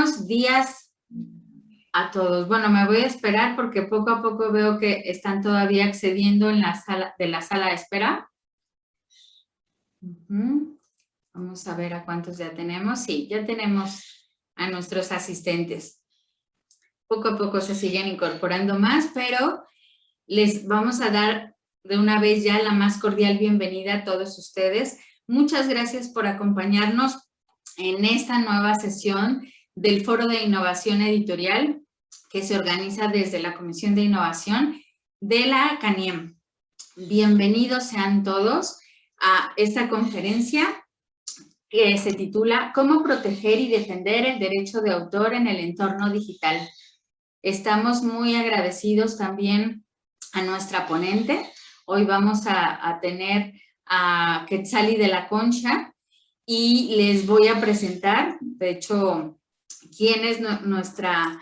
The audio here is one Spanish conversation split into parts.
Buenos días a todos. Bueno, me voy a esperar porque poco a poco veo que están todavía accediendo en la sala de espera. Vamos a ver a cuántos ya tenemos. Sí, ya tenemos a nuestros asistentes. Poco a poco se siguen incorporando más, pero les vamos a dar de una vez ya la más cordial bienvenida a todos ustedes. Muchas gracias por acompañarnos en esta nueva sesión del Foro de Innovación Editorial que se organiza desde la Comisión de Innovación de la CANIEM. Bienvenidos sean todos a esta conferencia que se titula ¿Cómo proteger y defender el derecho de autor en el entorno digital? Estamos muy agradecidos también a nuestra ponente. Hoy vamos a tener a Quetzali de la Concha y les voy a presentar, de hecho, quién es nuestra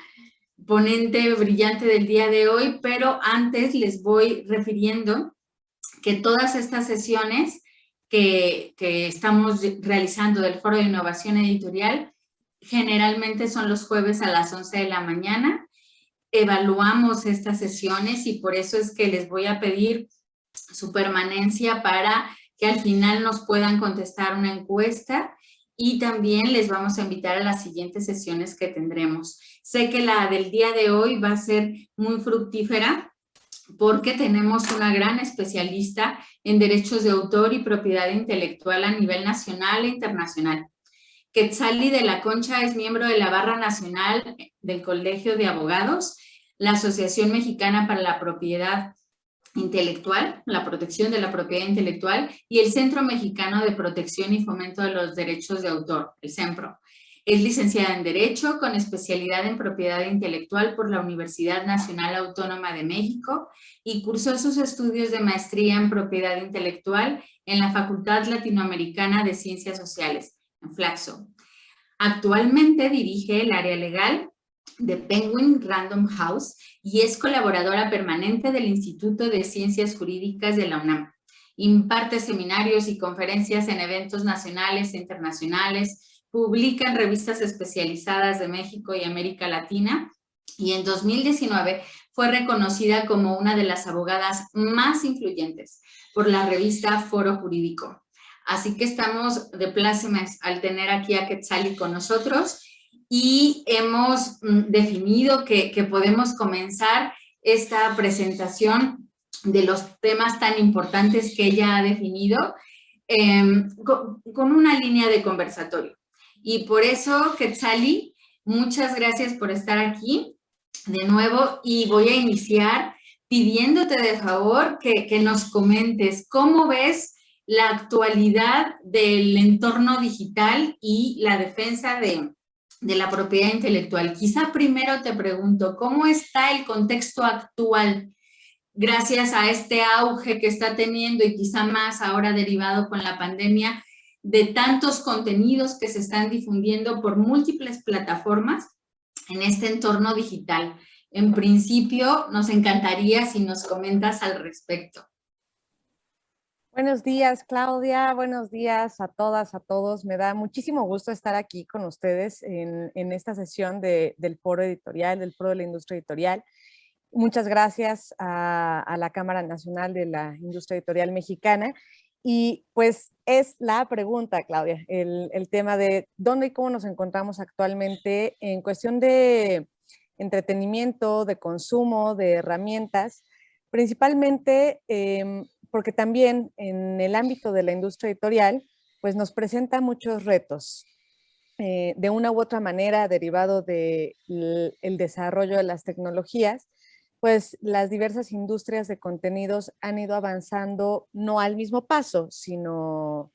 ponente brillante del día de hoy, pero antes les voy refiriendo que todas estas sesiones que estamos realizando del Foro de Innovación Editorial generalmente son los jueves a las 11 de la mañana. Evaluamos estas sesiones y por eso es que les voy a pedir su permanencia para que al final nos puedan contestar una encuesta y también les vamos a invitar a las siguientes sesiones que tendremos. Sé que la del día de hoy va a ser muy fructífera porque tenemos una gran especialista en derechos de autor y propiedad intelectual a nivel nacional e internacional. Quetzali de la Concha es miembro de la Barra Nacional del Colegio de Abogados, la Asociación Mexicana para la Propiedad Intelectual, la protección de la propiedad intelectual y el Centro Mexicano de Protección y Fomento de los Derechos de Autor, el CEMPRO. Es licenciada en Derecho con especialidad en Propiedad Intelectual por la Universidad Nacional Autónoma de México y cursó sus estudios de maestría en Propiedad Intelectual en la Facultad Latinoamericana de Ciencias Sociales, en Flaxo. Actualmente dirige el área legal de Penguin Random House y es colaboradora permanente del Instituto de Ciencias Jurídicas de la UNAM. Imparte seminarios y conferencias en eventos nacionales e internacionales, publica en revistas especializadas de México y América Latina y en 2019 fue reconocida como una de las abogadas más influyentes por la revista Foro Jurídico. Así que estamos de plácemes al tener aquí a Quetzali con nosotros y hemos definido que podemos comenzar esta presentación de los temas tan importantes que ella ha definido con una línea de conversatorio. Y por eso, Quetzali, muchas gracias por estar aquí de nuevo y voy a iniciar pidiéndote de favor que nos comentes cómo ves la actualidad del entorno digital y la defensa de la propiedad intelectual. Quizá primero te pregunto, ¿cómo está el contexto actual gracias a este auge que está teniendo y quizá más ahora derivado con la pandemia de tantos contenidos que se están difundiendo por múltiples plataformas en este entorno digital? En principio, nos encantaría si nos comentas al respecto. Buenos días, Claudia. Buenos días a todas, a todos. Me da muchísimo gusto estar aquí con ustedes en esta sesión del Foro Editorial, del Foro de la Industria Editorial. Muchas gracias a la Cámara Nacional de la Industria Editorial Mexicana. Y pues es la pregunta, Claudia, el tema de dónde y cómo nos encontramos actualmente en cuestión de entretenimiento, de consumo, de herramientas, principalmente porque también en el ámbito de la industria editorial, pues nos presenta muchos retos. De una u otra manera, derivado del desarrollo de las tecnologías, pues las diversas industrias de contenidos han ido avanzando no al mismo paso, sino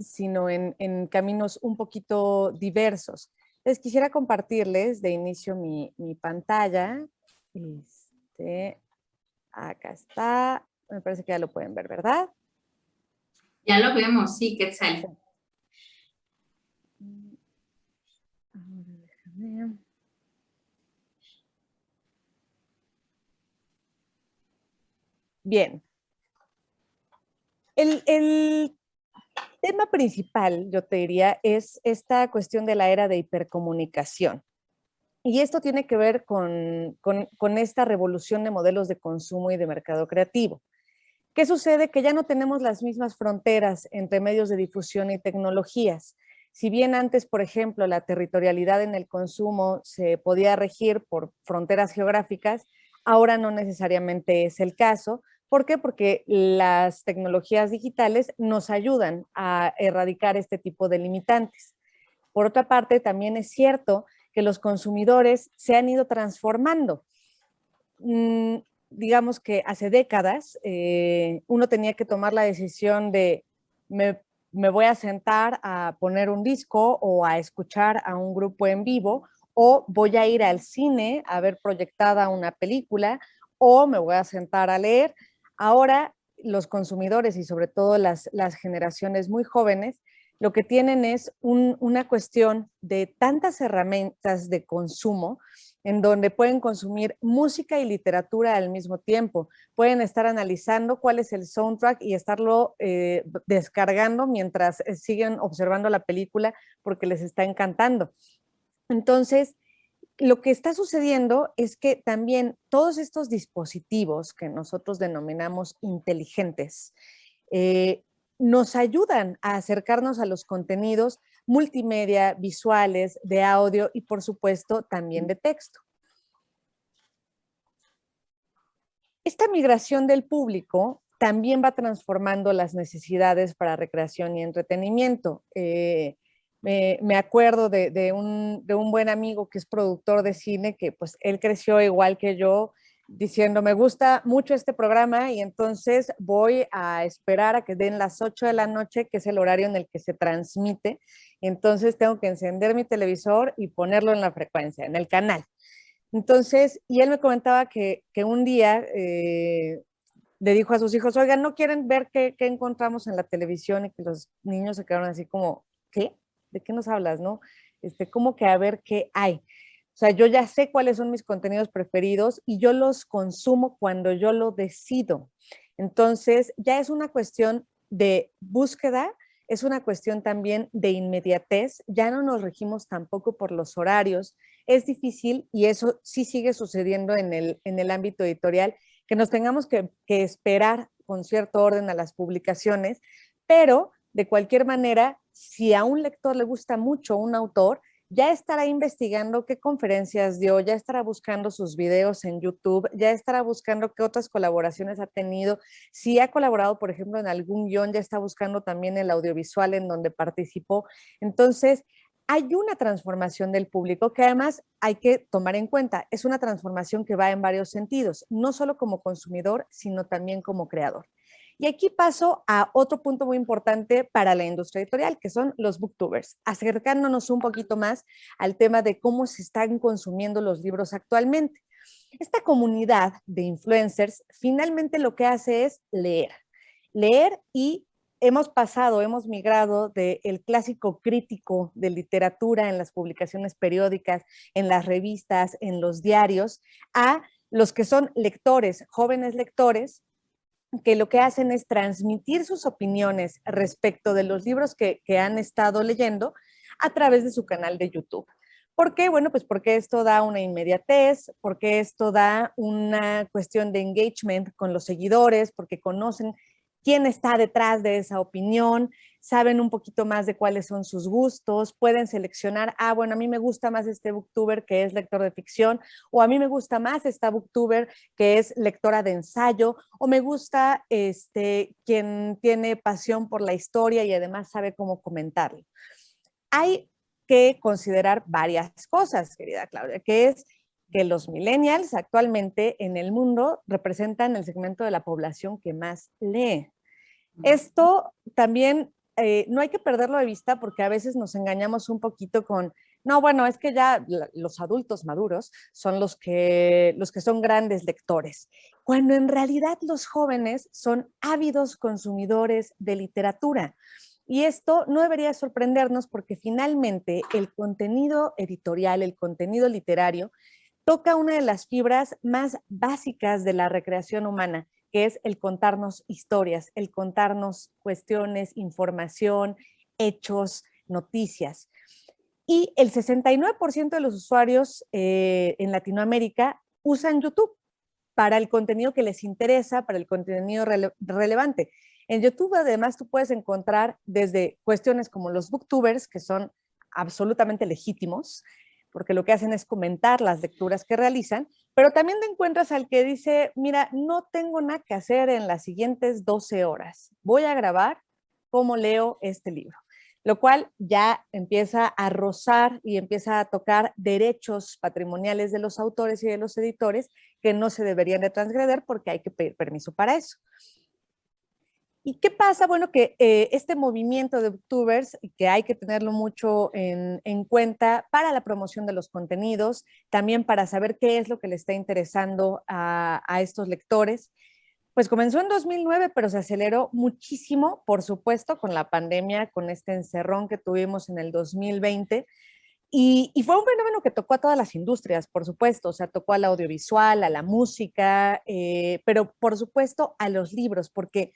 en caminos un poquito diversos. Entonces quisiera compartirles de inicio mi pantalla. Acá está. Me parece que ya lo pueden ver, ¿verdad? Ya lo vemos, sí, Quetzali. Déjame. Bien. tema principal, yo te diría, es esta cuestión de la era de hipercomunicación. Y esto tiene que ver con esta revolución de modelos de consumo y de mercado creativo. ¿Qué sucede? Que ya no tenemos las mismas fronteras entre medios de difusión y tecnologías. Si bien antes, por ejemplo, la territorialidad en el consumo se podía regir por fronteras geográficas, ahora no necesariamente es el caso. ¿Por qué? Porque las tecnologías digitales nos ayudan a erradicar este tipo de limitantes. Por otra parte, también es cierto que los consumidores se han ido transformando. Digamos que hace décadas uno tenía que tomar la decisión de me voy a sentar a poner un disco o a escuchar a un grupo en vivo, o voy a ir al cine a ver proyectada una película, o me voy a sentar a leer. Ahora los consumidores y sobre todo las generaciones muy jóvenes lo que tienen es una cuestión de tantas herramientas de consumo en donde pueden consumir música y literatura al mismo tiempo. Pueden estar analizando cuál es el soundtrack y estarlo descargando mientras siguen observando la película porque les está encantando. Entonces, lo que está sucediendo es que también todos estos dispositivos que nosotros denominamos inteligentes, eh, nos ayudan a acercarnos a los contenidos multimedia, visuales, de audio y por supuesto también de texto. Esta migración del público también va transformando las necesidades para recreación y entretenimiento. Me acuerdo de un buen amigo que es productor de cine, que pues él creció igual que yo, diciendo, me gusta mucho este programa y entonces voy a esperar a que den las 8 de la noche, que es el horario en el que se transmite. Entonces tengo que encender mi televisor y ponerlo en la frecuencia, en el canal. Entonces, y él me comentaba que un día le dijo a sus hijos, oigan, ¿no quieren ver qué encontramos en la televisión? Y que los niños se quedaron así como, ¿qué? ¿De qué nos hablas, no? Como que a ver qué hay. O sea, yo ya sé cuáles son mis contenidos preferidos y yo los consumo cuando yo lo decido. Entonces, ya es una cuestión de búsqueda, es una cuestión también de inmediatez, ya no nos regimos tampoco por los horarios, es difícil y eso sí sigue sucediendo en el ámbito editorial, que nos tengamos que esperar con cierto orden a las publicaciones, pero de cualquier manera, si a un lector le gusta mucho un autor, ya estará investigando qué conferencias dio, ya estará buscando sus videos en YouTube, ya estará buscando qué otras colaboraciones ha tenido. Si ha colaborado, por ejemplo, en algún guión, ya está buscando también el audiovisual en donde participó. Entonces, hay una transformación del público que además hay que tomar en cuenta. Es una transformación que va en varios sentidos, no solo como consumidor, sino también como creador. Y aquí paso a otro punto muy importante para la industria editorial, que son los booktubers, acercándonos un poquito más al tema de cómo se están consumiendo los libros actualmente. Esta comunidad de influencers finalmente lo que hace es leer y hemos migrado del clásico crítico de literatura en las publicaciones periódicas, en las revistas, en los diarios, a los que son lectores, jóvenes lectores, que lo que hacen es transmitir sus opiniones respecto de los libros que han estado leyendo a través de su canal de YouTube. ¿Por qué? Bueno, pues porque esto da una inmediatez, porque esto da una cuestión de engagement con los seguidores, porque conocen quién está detrás de esa opinión, saben un poquito más de cuáles son sus gustos, pueden seleccionar, bueno, a mí me gusta más este booktuber que es lector de ficción, o a mí me gusta más esta booktuber que es lectora de ensayo, o me gusta quien tiene pasión por la historia y además sabe cómo comentarlo. Hay que considerar varias cosas, querida Claudia, que es que los millennials actualmente en el mundo representan el segmento de la población que más lee. Esto también no hay que perderlo de vista porque a veces nos engañamos un poquito con, no, bueno, es que ya los adultos maduros son los que son grandes lectores, cuando en realidad los jóvenes son ávidos consumidores de literatura. Y esto no debería sorprendernos porque finalmente el contenido editorial, el contenido literario, toca una de las fibras más básicas de la recreación humana, que es el contarnos historias, el contarnos cuestiones, información, hechos, noticias. Y el 69% de los usuarios en Latinoamérica usan YouTube para el contenido que les interesa, para el contenido relevante. En YouTube, además, tú puedes encontrar desde cuestiones como los booktubers, que son absolutamente legítimos, porque lo que hacen es comentar las lecturas que realizan, pero también te encuentras al que dice, mira, no tengo nada que hacer en las siguientes 12 horas. Voy a grabar cómo leo este libro, lo cual ya empieza a rozar y empieza a tocar derechos patrimoniales de los autores y de los editores que no se deberían de transgredir porque hay que pedir permiso para eso. ¿Y qué pasa? Bueno, que este movimiento de booktubers, que hay que tenerlo mucho en cuenta para la promoción de los contenidos, también para saber qué es lo que le está interesando a estos lectores, pues comenzó en 2009, pero se aceleró muchísimo, por supuesto, con la pandemia, con este encerrón que tuvimos en el 2020. Y fue un fenómeno que tocó a todas las industrias, por supuesto, o sea, tocó al audiovisual, a la música, pero por supuesto a los libros, porque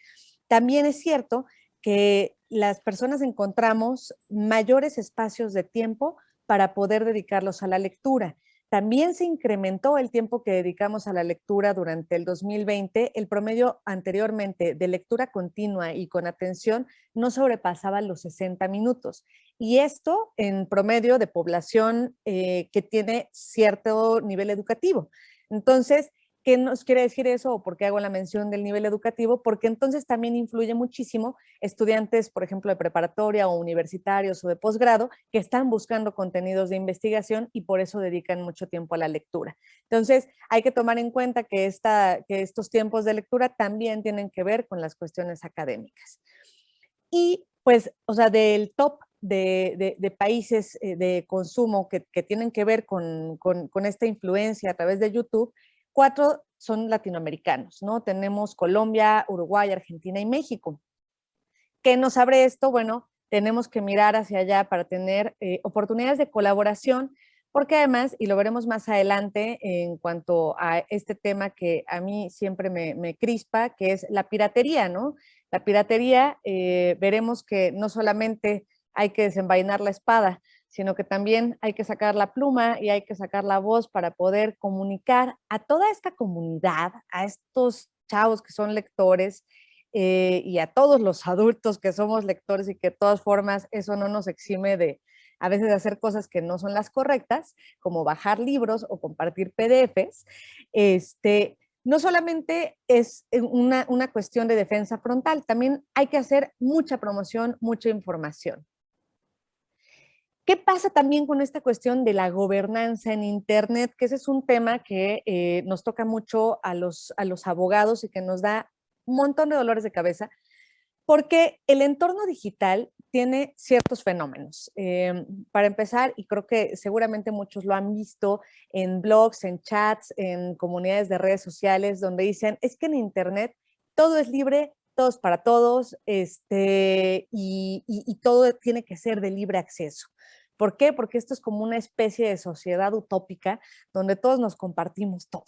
también es cierto que las personas encontramos mayores espacios de tiempo para poder dedicarlos a la lectura. También se incrementó el tiempo que dedicamos a la lectura durante el 2020. El promedio anteriormente de lectura continua y con atención no sobrepasaba los 60 minutos. Y esto en promedio de población que tiene cierto nivel educativo. Entonces, ¿qué nos quiere decir eso? ¿O por qué hago la mención del nivel educativo? Porque entonces también influye muchísimo estudiantes, por ejemplo, de preparatoria o universitarios o de posgrado, que están buscando contenidos de investigación y por eso dedican mucho tiempo a la lectura. Entonces, hay que tomar en cuenta que estos tiempos de lectura también tienen que ver con las cuestiones académicas. Y pues, o sea, del top de países de consumo que tienen que ver con esta influencia a través de YouTube, 4 son latinoamericanos, ¿no? Tenemos Colombia, Uruguay, Argentina y México. ¿Qué nos abre esto? Bueno, tenemos que mirar hacia allá para tener oportunidades de colaboración, porque además, y lo veremos más adelante en cuanto a este tema que a mí siempre me crispa, que es la piratería, ¿no? La piratería, veremos que no solamente hay que desenvainar la espada, sino que también hay que sacar la pluma y hay que sacar la voz para poder comunicar a toda esta comunidad, a estos chavos que son lectores, y a todos los adultos que somos lectores y que de todas formas eso no nos exime de a veces de hacer cosas que no son las correctas, como bajar libros o compartir PDFs, no solamente es una cuestión de defensa frontal, también hay que hacer mucha promoción, mucha información. ¿Qué pasa también con esta cuestión de la gobernanza en Internet? Que ese es un tema que nos toca mucho a los abogados y que nos da un montón de dolores de cabeza, porque el entorno digital tiene ciertos fenómenos. Para empezar, y creo que seguramente muchos lo han visto en blogs, en chats, en comunidades de redes sociales, donde dicen, es que en Internet todo es libre, todo es para todos, y todo tiene que ser de libre acceso. ¿Por qué? Porque esto es como una especie de sociedad utópica donde todos nos compartimos todo.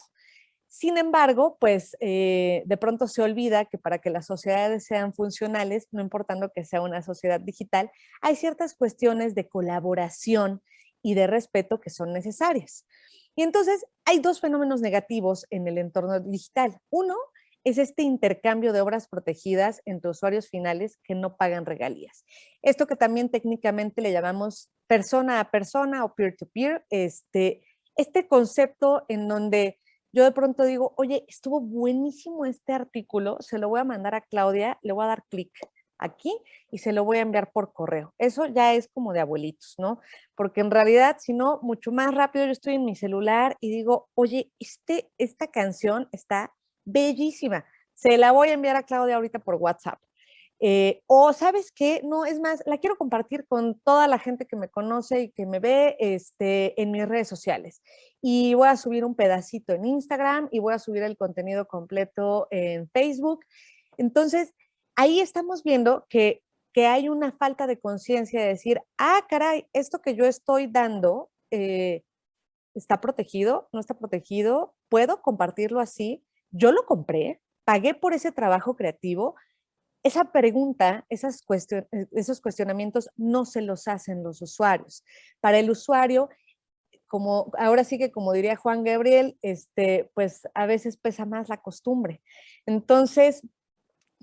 Sin embargo, pues de pronto se olvida que para que las sociedades sean funcionales, no importando que sea una sociedad digital, hay ciertas cuestiones de colaboración y de respeto que son necesarias. Y entonces hay dos fenómenos negativos en el entorno digital. Uno es este intercambio de obras protegidas entre usuarios finales que no pagan regalías. Esto que también técnicamente le llamamos persona a persona o peer-to-peer, este concepto en donde yo de pronto digo, oye, estuvo buenísimo este artículo, se lo voy a mandar a Claudia, le voy a dar clic aquí y se lo voy a enviar por correo. Eso ya es como de abuelitos, ¿no? Porque en realidad, si no, mucho más rápido yo estoy en mi celular y digo, oye, esta canción está bellísima, se la voy a enviar a Claudia ahorita por WhatsApp. O sabes qué, no, es más, la quiero compartir con toda la gente que me conoce y que me ve en mis redes sociales. Y voy a subir un pedacito en Instagram y voy a subir el contenido completo en Facebook. Entonces, ahí estamos viendo que hay una falta de conciencia de decir, ah, caray, esto que yo estoy dando está protegido, no está protegido, puedo compartirlo así, yo lo compré, pagué por ese trabajo creativo, esa pregunta, esos cuestionamientos no se los hacen los usuarios. Para el usuario, como ahora sí que como diría Juan Gabriel, pues a veces pesa más la costumbre. Entonces,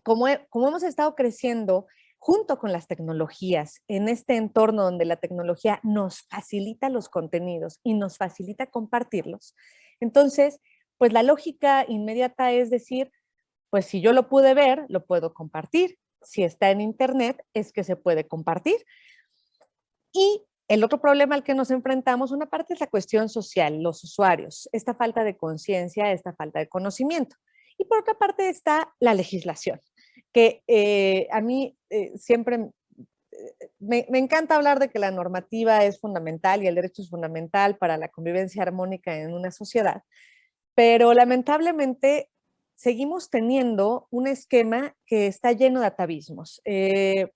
como hemos estado creciendo junto con las tecnologías, en este entorno donde la tecnología nos facilita los contenidos y nos facilita compartirlos, entonces, pues la lógica inmediata es decir, pues si yo lo pude ver, lo puedo compartir. Si está en internet, es que se puede compartir. Y el otro problema al que nos enfrentamos, una parte es la cuestión social, los usuarios, esta falta de conciencia, esta falta de conocimiento. Y por otra parte está la legislación, que a mí siempre me encanta hablar de que la normativa es fundamental y el derecho es fundamental para la convivencia armónica en una sociedad, pero lamentablemente seguimos teniendo un esquema que está lleno de atavismos.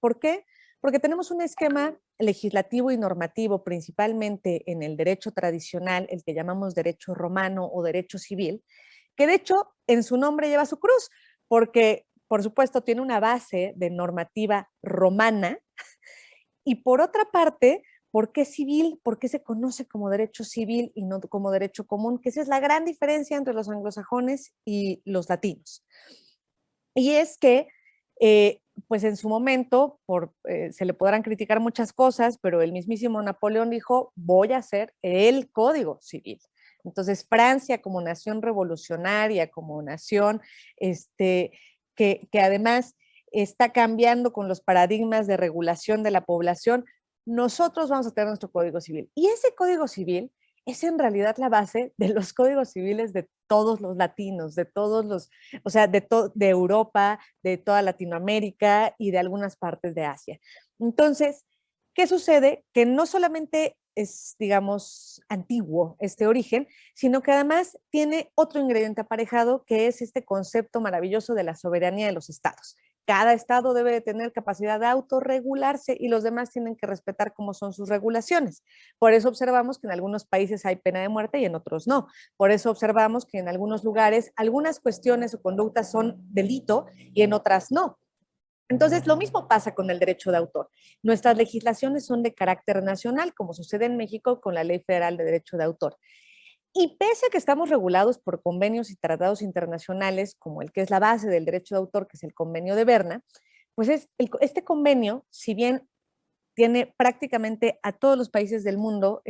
¿Por qué? Porque tenemos un esquema legislativo y normativo, principalmente en el derecho tradicional, el que llamamos derecho romano o derecho civil, que de hecho en su nombre lleva su cruz, porque por supuesto tiene una base de normativa romana y por otra parte, ¿por qué civil? ¿Por qué se conoce como derecho civil y no como derecho común? Que esa es la gran diferencia entre los anglosajones y los latinos. Y es que, pues en su momento, se le podrán criticar muchas cosas, pero el mismísimo Napoleón dijo, voy a hacer el Código Civil. Entonces, Francia como nación revolucionaria, como nación que además está cambiando con los paradigmas de regulación de la población, nosotros vamos a tener nuestro Código Civil. Y ese Código Civil es en realidad la base de los códigos civiles de todos los latinos, de todos los, o sea, de Europa, de toda Latinoamérica y de algunas partes de Asia. Entonces, ¿qué sucede? Que no solamente es, digamos, antiguo este origen, sino que además tiene otro ingrediente aparejado, que es este concepto maravilloso de la soberanía de los estados. Cada estado debe de tener capacidad de autorregularse y los demás tienen que respetar cómo son sus regulaciones. Por eso observamos que en algunos países hay pena de muerte y en otros no. Por eso observamos que en algunos lugares algunas cuestiones o conductas son delito y en otras no. Entonces, lo mismo pasa con el derecho de autor. Nuestras legislaciones son de carácter nacional, como sucede en México con la Ley Federal de Derecho de Autor. Y pese a que estamos regulados por convenios y tratados internacionales, como el que es la base del derecho de autor, que es el convenio de Berna, pues este convenio, si bien tiene prácticamente a todos los países del mundo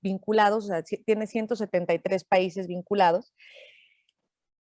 vinculados, o sea, tiene 173 países vinculados,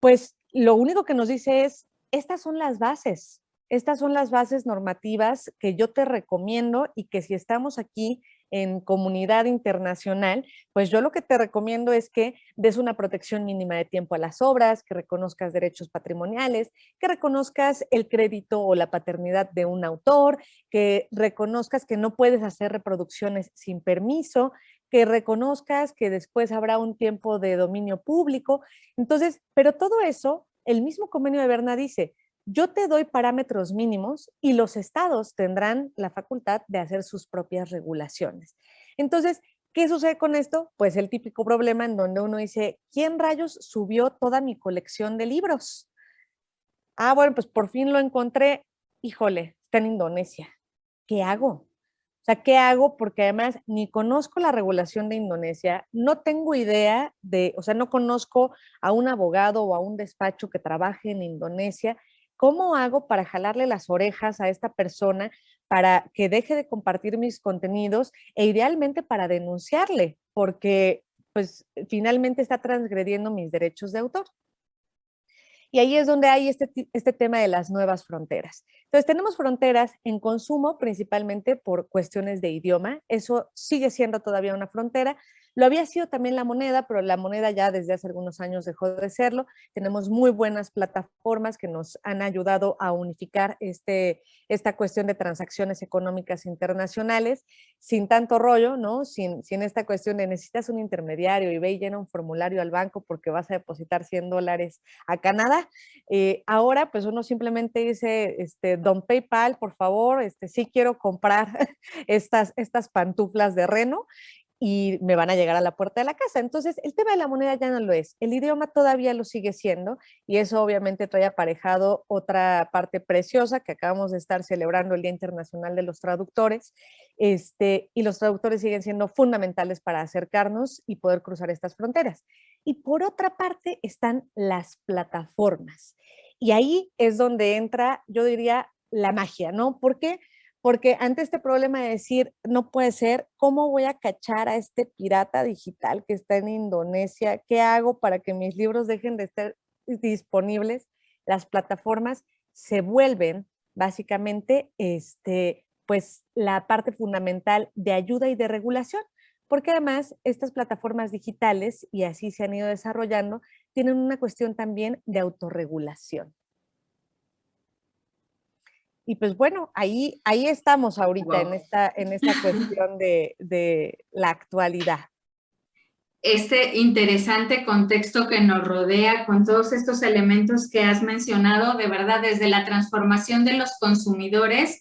pues lo único que nos dice es, estas son las bases normativas que yo te recomiendo y que si estamos aquí en comunidad internacional, pues yo lo que te recomiendo es que des una protección mínima de tiempo a las obras, que reconozcas derechos patrimoniales, que reconozcas el crédito o la paternidad de un autor, que reconozcas que no puedes hacer reproducciones sin permiso, que reconozcas que después habrá un tiempo de dominio público. Entonces, pero todo eso, el mismo convenio de Berna dice, yo te doy parámetros mínimos y los estados tendrán la facultad de hacer sus propias regulaciones. Entonces, ¿qué sucede con esto? Pues el típico problema en donde uno dice, ¿quién rayos subió toda mi colección de libros? Ah, bueno, pues por fin lo encontré. Híjole, está en Indonesia. ¿Qué hago? O sea, ¿qué hago? Porque además ni conozco la regulación de Indonesia, no tengo idea o sea, no conozco a un abogado o a un despacho que trabaje en Indonesia. ¿Cómo hago para jalarle las orejas a esta persona para que deje de compartir mis contenidos e idealmente para denunciarle? Porque pues finalmente está transgrediendo mis derechos de autor. Y ahí es donde hay este tema de las nuevas fronteras. Entonces, tenemos fronteras en consumo, principalmente por cuestiones de idioma. Eso sigue siendo todavía una frontera. Lo había sido también la moneda, pero la moneda ya desde hace algunos años dejó de serlo. Tenemos muy buenas plataformas que nos han ayudado a unificar esta cuestión de transacciones económicas internacionales sin tanto rollo, ¿no? Sin esta cuestión de necesitas un intermediario y ve y llena un formulario al banco porque vas a depositar $100 a Canadá. Ahora, pues uno simplemente dice, don PayPal, por favor, sí quiero comprar estas pantuflas de reno y me van a llegar a la puerta de la casa. Entonces, el tema de la moneda ya no lo es. El idioma todavía lo sigue siendo y eso obviamente trae aparejado otra parte preciosa que acabamos de estar celebrando el Día Internacional de los Traductores. Y los traductores siguen siendo fundamentales para acercarnos y poder cruzar estas fronteras. Y por otra parte están las plataformas. Y ahí es donde entra, yo diría, la magia, ¿no? ¿Por qué? Porque ante este problema de decir, no puede ser, ¿cómo voy a cachar a este pirata digital que está en Indonesia? ¿Qué hago para que mis libros dejen de estar disponibles? Las plataformas se vuelven básicamente pues la parte fundamental de ayuda y de regulación, porque además estas plataformas digitales, y así se han ido desarrollando, tienen una cuestión también de autorregulación. Y pues bueno, ahí estamos ahorita Wow. en esta cuestión de la actualidad. Este interesante contexto que nos rodea con todos estos elementos que has mencionado, de verdad, desde la transformación de los consumidores,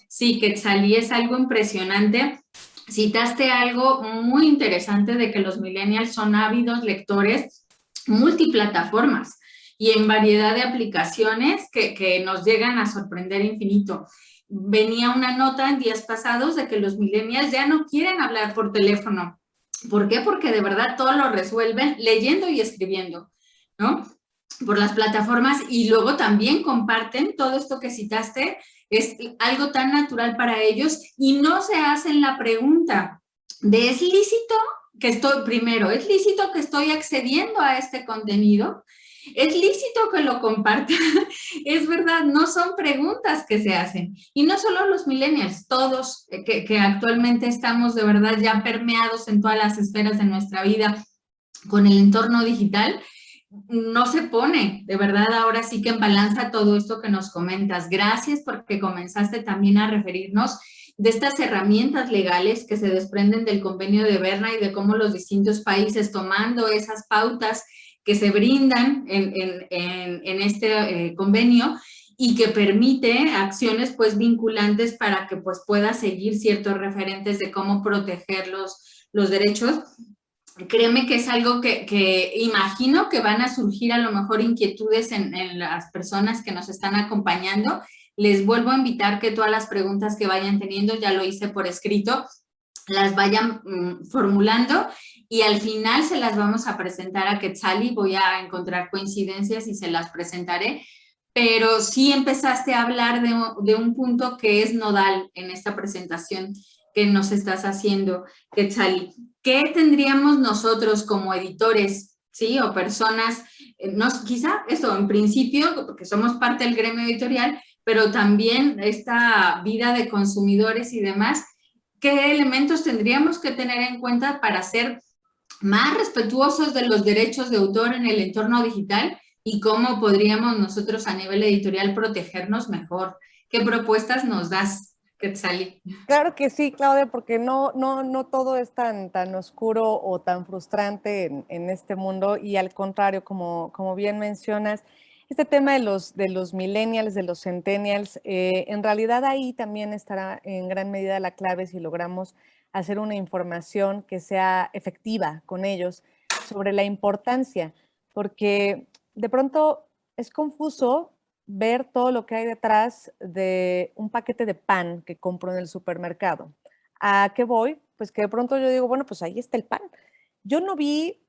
sí, Quetzalí, es algo impresionante. Citaste algo muy interesante de que los millennials son ávidos lectores multiplataformas y en variedad de aplicaciones que nos llegan a sorprender infinito. Venía una nota en días pasados de que los millennials ya no quieren hablar por teléfono. ¿Por qué? Porque de verdad todo lo resuelven leyendo y escribiendo, ¿no? Por las plataformas y luego también comparten todo esto que citaste, es algo tan natural para ellos y no se hacen la pregunta de ¿es lícito que estoy, primero, es lícito que estoy accediendo a este contenido? ¿Es lícito que lo comparta? Es verdad, no son preguntas que se hacen. Y no solo los millennials, todos que actualmente estamos de verdad ya permeados en todas las esferas de nuestra vida con el entorno digital, no se pone, de verdad, ahora sí que en balanza todo esto que nos comentas. Gracias porque comenzaste también a referirnos de estas herramientas legales que se desprenden del convenio de Berna y de cómo los distintos países tomando esas pautas que se brindan en este convenio y que permite acciones pues vinculantes para que pues pueda seguir ciertos referentes de cómo proteger los derechos. Créeme que es algo que imagino que van a surgir a lo mejor inquietudes en las personas que nos están acompañando. Les vuelvo a invitar que todas las preguntas que vayan teniendo, ya lo hice por escrito, las vayan formulando y al final se las vamos a presentar a Quetzalí. Voy a encontrar coincidencias y se las presentaré. Pero sí empezaste a hablar de un punto que es nodal en esta presentación que nos estás haciendo, Quetzalí. ¿Qué tendríamos nosotros como editores, sí, o personas, quizá eso en principio, porque somos parte del gremio editorial, pero también esta vida de consumidores y demás, qué elementos tendríamos que tener en cuenta para ser más respetuosos de los derechos de autor en el entorno digital y cómo podríamos nosotros a nivel editorial protegernos mejor? ¿Qué propuestas nos das, Quetzalí? Claro que sí, Claudia, porque no todo es tan oscuro o tan frustrante en este mundo y al contrario, como bien mencionas, este tema de los millennials, de los centennials, en realidad ahí también estará en gran medida la clave si logramos hacer una información que sea efectiva con ellos sobre la importancia, porque de pronto es confuso ver todo lo que hay detrás de un paquete de pan que compro en el supermercado. ¿A qué voy? Pues que de pronto yo digo, bueno, pues ahí está el pan. Yo no vi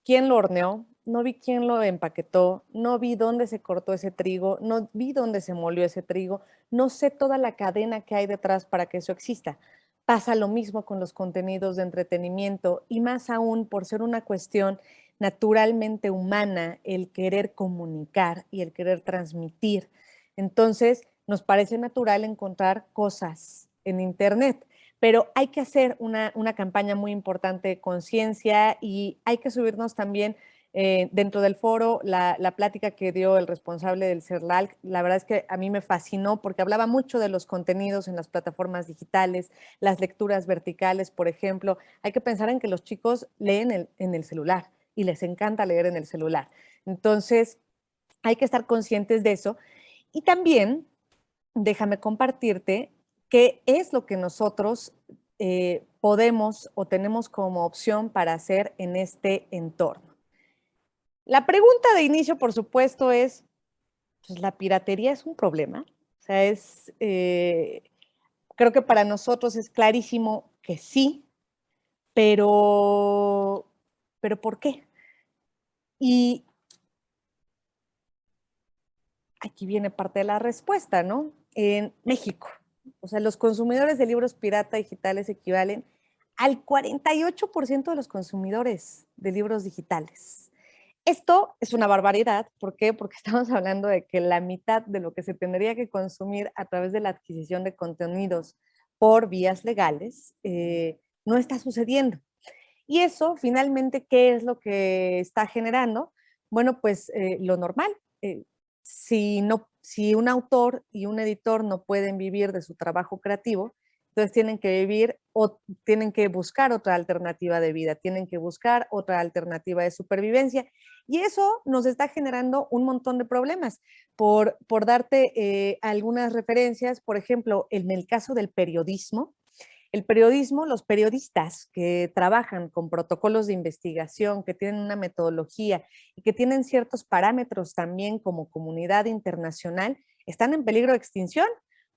quién lo horneó, no vi quién lo empaquetó, no vi dónde se cortó ese trigo, no vi dónde se molió ese trigo, no sé toda la cadena que hay detrás para que eso exista. Pasa lo mismo con los contenidos de entretenimiento y más aún por ser una cuestión naturalmente humana, el querer comunicar y el querer transmitir. Entonces, nos parece natural encontrar cosas en Internet, pero hay que hacer una campaña muy importante de conciencia y hay que subirnos también dentro del foro la plática que dio el responsable del CERLALC. La verdad es que a mí me fascinó porque hablaba mucho de los contenidos en las plataformas digitales, las lecturas verticales, por ejemplo. Hay que pensar en que los chicos leen en el celular y les encanta leer en el celular. Entonces, hay que estar conscientes de eso. Y también, déjame compartirte qué es lo que nosotros podemos o tenemos como opción para hacer en este entorno. La pregunta de inicio, por supuesto, es, pues, ¿la piratería es un problema? O sea, creo que para nosotros es clarísimo que sí, pero ¿por qué? Y aquí viene parte de la respuesta, ¿no? En México, o sea, los consumidores de libros pirata digitales equivalen al 48% de los consumidores de libros digitales. Esto es una barbaridad. ¿Por qué? Porque estamos hablando de que la mitad de lo que se tendría que consumir a través de la adquisición de contenidos por vías legales no está sucediendo. Y eso, finalmente, ¿qué es lo que está generando? Bueno, pues lo normal. Eh, si un autor y un editor no pueden vivir de su trabajo creativo, entonces tienen que vivir o tienen que buscar otra alternativa de vida, tienen que buscar otra alternativa de supervivencia. Y eso nos está generando un montón de problemas. Por darte algunas referencias, por ejemplo, en el caso del periodismo, el periodismo, los periodistas que trabajan con protocolos de investigación, que tienen una metodología y que tienen ciertos parámetros también como comunidad internacional, están en peligro de extinción.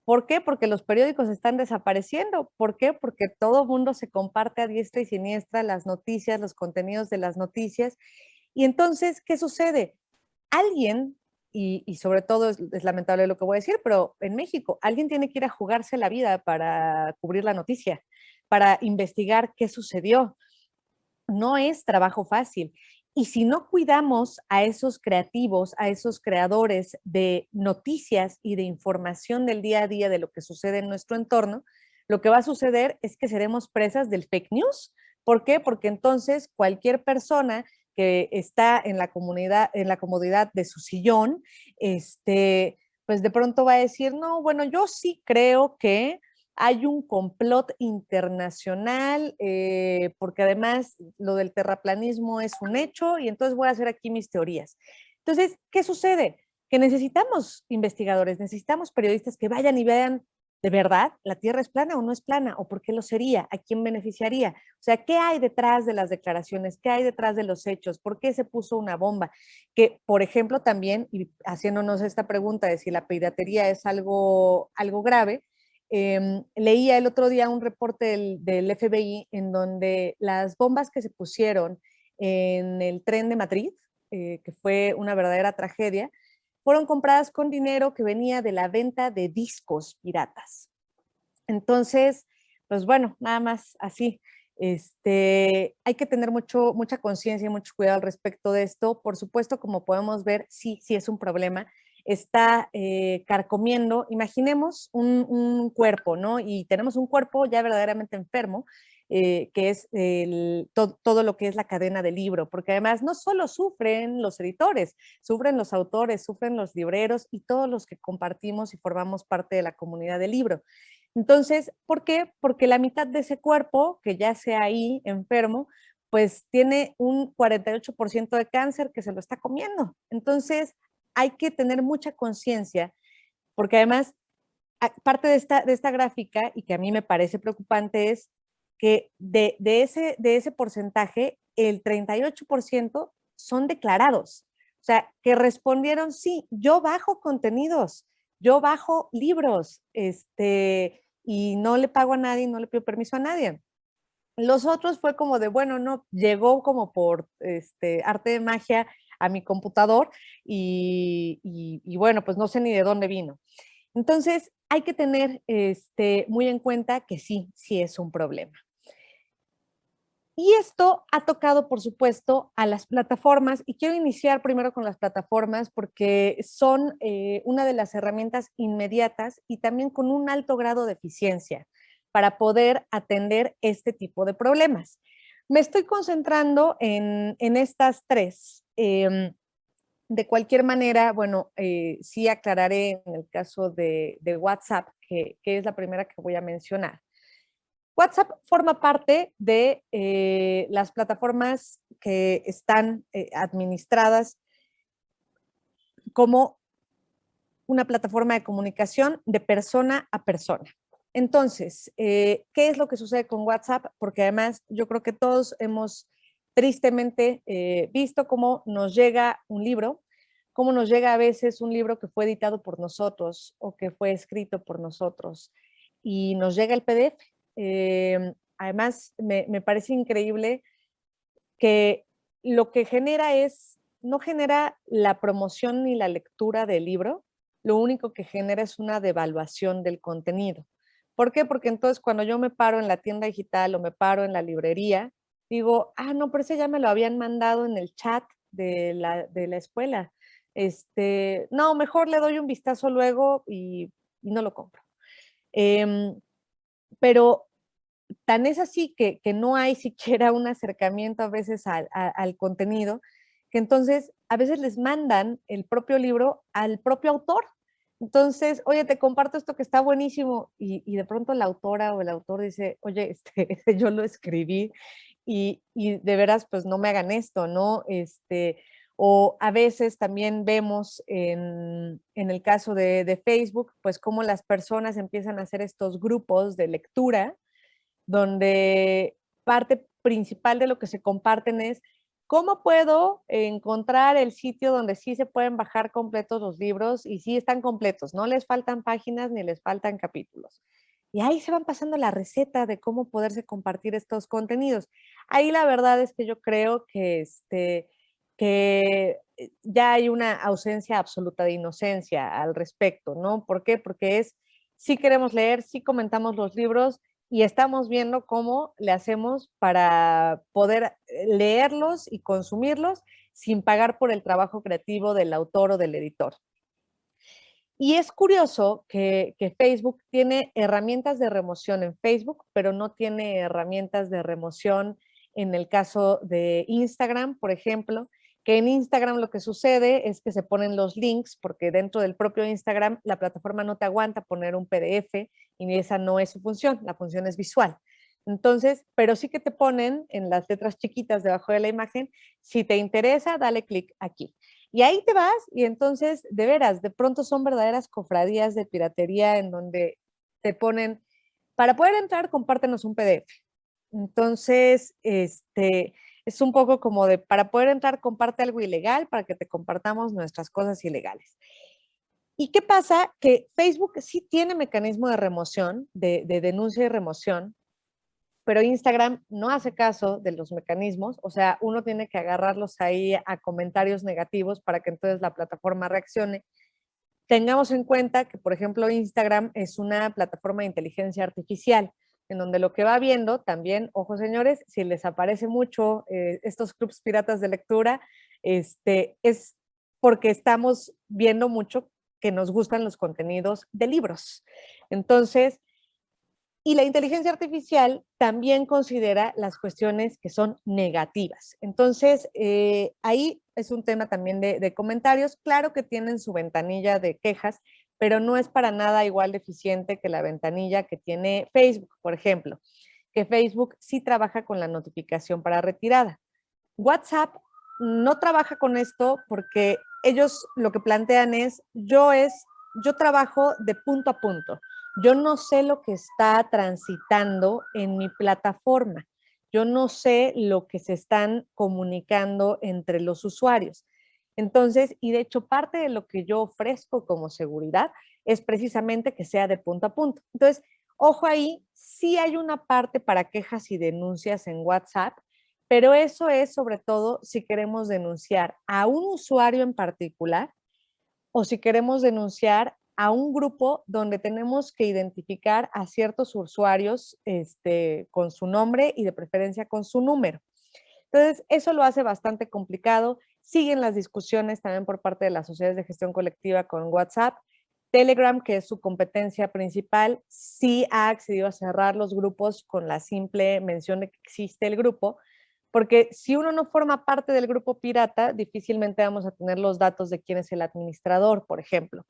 ¿Por qué? Porque los periódicos están desapareciendo. ¿Por qué? Porque todo el mundo se comparte a diestra y siniestra las noticias, los contenidos de las noticias. Y entonces, ¿qué sucede? Alguien, y sobre todo es lamentable lo que voy a decir, pero en México alguien tiene que ir a jugarse la vida para cubrir la noticia, para investigar qué sucedió. No es trabajo fácil. Y si no cuidamos a esos creativos, a esos creadores de noticias y de información del día a día de lo que sucede en nuestro entorno, lo que va a suceder es que seremos presas del fake news. ¿Por qué? Porque entonces cualquier persona que está en la comunidad, en la comodidad de su sillón, pues de pronto va a decir, no, bueno, yo sí creo que hay un complot internacional, porque además lo del terraplanismo es un hecho y entonces voy a hacer aquí mis teorías. Entonces, ¿qué sucede? Que necesitamos investigadores, necesitamos periodistas que vayan y vean de verdad la Tierra es plana o no es plana, o por qué lo sería, a quién beneficiaría. O sea, ¿qué hay detrás de las declaraciones? ¿Qué hay detrás de los hechos? ¿Por qué se puso una bomba? Que, por ejemplo, también, y haciéndonos esta pregunta de si la piratería es algo grave, leía el otro día un reporte del FBI en donde las bombas que se pusieron en el tren de Madrid, que fue una verdadera tragedia, fueron compradas con dinero que venía de la venta de discos piratas. Entonces, pues bueno, nada más así. Hay que tener mucha conciencia y mucho cuidado al respecto de esto. Por supuesto, como podemos ver, sí es un problema. Está carcomiendo, imaginemos un cuerpo, ¿no? Y tenemos un cuerpo ya verdaderamente enfermo, que es todo lo que es la cadena del libro, porque además no solo sufren los editores, sufren los autores, sufren los libreros y todos los que compartimos y formamos parte de la comunidad del libro. Entonces, ¿por qué? Porque la mitad de ese cuerpo, que ya sea ahí enfermo, pues tiene un 48% de cáncer que se lo está comiendo. Entonces, hay que tener mucha conciencia, porque además, parte de esta gráfica, y que a mí me parece preocupante, es que de ese porcentaje, el 38% son declarados. O sea, que respondieron, sí, yo bajo contenidos, yo bajo libros, y no le pago a nadie, no le pido permiso a nadie. Los otros fue como de, bueno, no, llegó como por arte de magia a mi computador y bueno, pues no sé ni de dónde vino. Entonces, hay que tener muy en cuenta que sí es un problema. Y esto ha tocado, por supuesto, a las plataformas, y quiero iniciar primero con las plataformas porque son una de las herramientas inmediatas y también con un alto grado de eficiencia para poder atender este tipo de problemas. Me estoy concentrando en estas tres. De cualquier manera, bueno, sí aclararé en el caso de WhatsApp, que es la primera que voy a mencionar. WhatsApp forma parte de las plataformas que están administradas como una plataforma de comunicación de persona a persona. Entonces, ¿qué es lo que sucede con WhatsApp? Porque además yo creo que todos hemos tristemente visto cómo nos llega un libro, cómo nos llega a veces un libro que fue editado por nosotros o que fue escrito por nosotros y nos llega el PDF. Además, me parece increíble que lo que genera no genera la promoción ni la lectura del libro, lo único que genera es una devaluación del contenido. ¿Por qué? Porque entonces cuando yo me paro en la tienda digital o me paro en la librería, digo, no, pero ese ya me lo habían mandado en el chat de la escuela. No, mejor le doy un vistazo luego y no lo compro. Pero tan es así que no hay siquiera un acercamiento a veces al contenido, que entonces a veces les mandan el propio libro al propio autor. Entonces, oye, te comparto esto que está buenísimo y de pronto la autora o el autor dice, oye, yo lo escribí y de veras, pues no me hagan esto, ¿no? O a veces también vemos en el caso de Facebook, pues cómo las personas empiezan a hacer estos grupos de lectura donde parte principal de lo que se comparten es cómo puedo encontrar el sitio donde sí se pueden bajar completos los libros y sí están completos, no les faltan páginas ni les faltan capítulos. Y ahí se van pasando la receta de cómo poderse compartir estos contenidos. Ahí la verdad es que yo creo que ya hay una ausencia absoluta de inocencia al respecto, ¿no? ¿Por qué? Porque sí queremos leer, sí comentamos los libros, y estamos viendo cómo le hacemos para poder leerlos y consumirlos sin pagar por el trabajo creativo del autor o del editor. Y es curioso que Facebook tiene herramientas de remoción en Facebook, pero no tiene herramientas de remoción en el caso de Instagram, por ejemplo, que en Instagram lo que sucede es que se ponen los links porque dentro del propio Instagram la plataforma no te aguanta poner un PDF y esa no es su función, la función es visual. Entonces, pero sí que te ponen en las letras chiquitas debajo de la imagen, si te interesa, dale clic aquí. Y ahí te vas y entonces, de veras, de pronto son verdaderas cofradías de piratería en donde te ponen, para poder entrar, compártenos un PDF. Entonces, es un poco como de, para poder entrar, comparte algo ilegal para que te compartamos nuestras cosas ilegales. ¿Y qué pasa? Que Facebook sí tiene mecanismo de remoción, de denuncia y remoción, pero Instagram no hace caso de los mecanismos, o sea, uno tiene que agarrarlos ahí a comentarios negativos para que entonces la plataforma reaccione. Tengamos en cuenta que, por ejemplo, Instagram es una plataforma de inteligencia artificial, en donde lo que va viendo también, ojo señores, si les aparece mucho estos clubs piratas de lectura, es porque estamos viendo mucho que nos gustan los contenidos de libros. Entonces, y la inteligencia artificial también considera las cuestiones que son negativas. Entonces, ahí es un tema también de comentarios. Claro que tienen su ventanilla de quejas, pero no es para nada igual de eficiente que la ventanilla que tiene Facebook, por ejemplo, que Facebook sí trabaja con la notificación para retirada. WhatsApp no trabaja con esto porque ellos lo que plantean yo trabajo de punto a punto. Yo no sé lo que está transitando en mi plataforma. Yo no sé lo que se están comunicando entre los usuarios. Entonces, y de hecho, parte de lo que yo ofrezco como seguridad es precisamente que sea de punto a punto. Entonces, ojo ahí, sí hay una parte para quejas y denuncias en WhatsApp, pero eso es sobre todo si queremos denunciar a un usuario en particular o si queremos denunciar a un grupo donde tenemos que identificar a ciertos usuarios con su nombre y de preferencia con su número. Entonces, eso lo hace bastante complicado. Siguen las discusiones también por parte de las sociedades de gestión colectiva con WhatsApp. Telegram, que es su competencia principal, sí ha accedido a cerrar los grupos con la simple mención de que existe el grupo, porque si uno no forma parte del grupo pirata, difícilmente vamos a tener los datos de quién es el administrador, por ejemplo.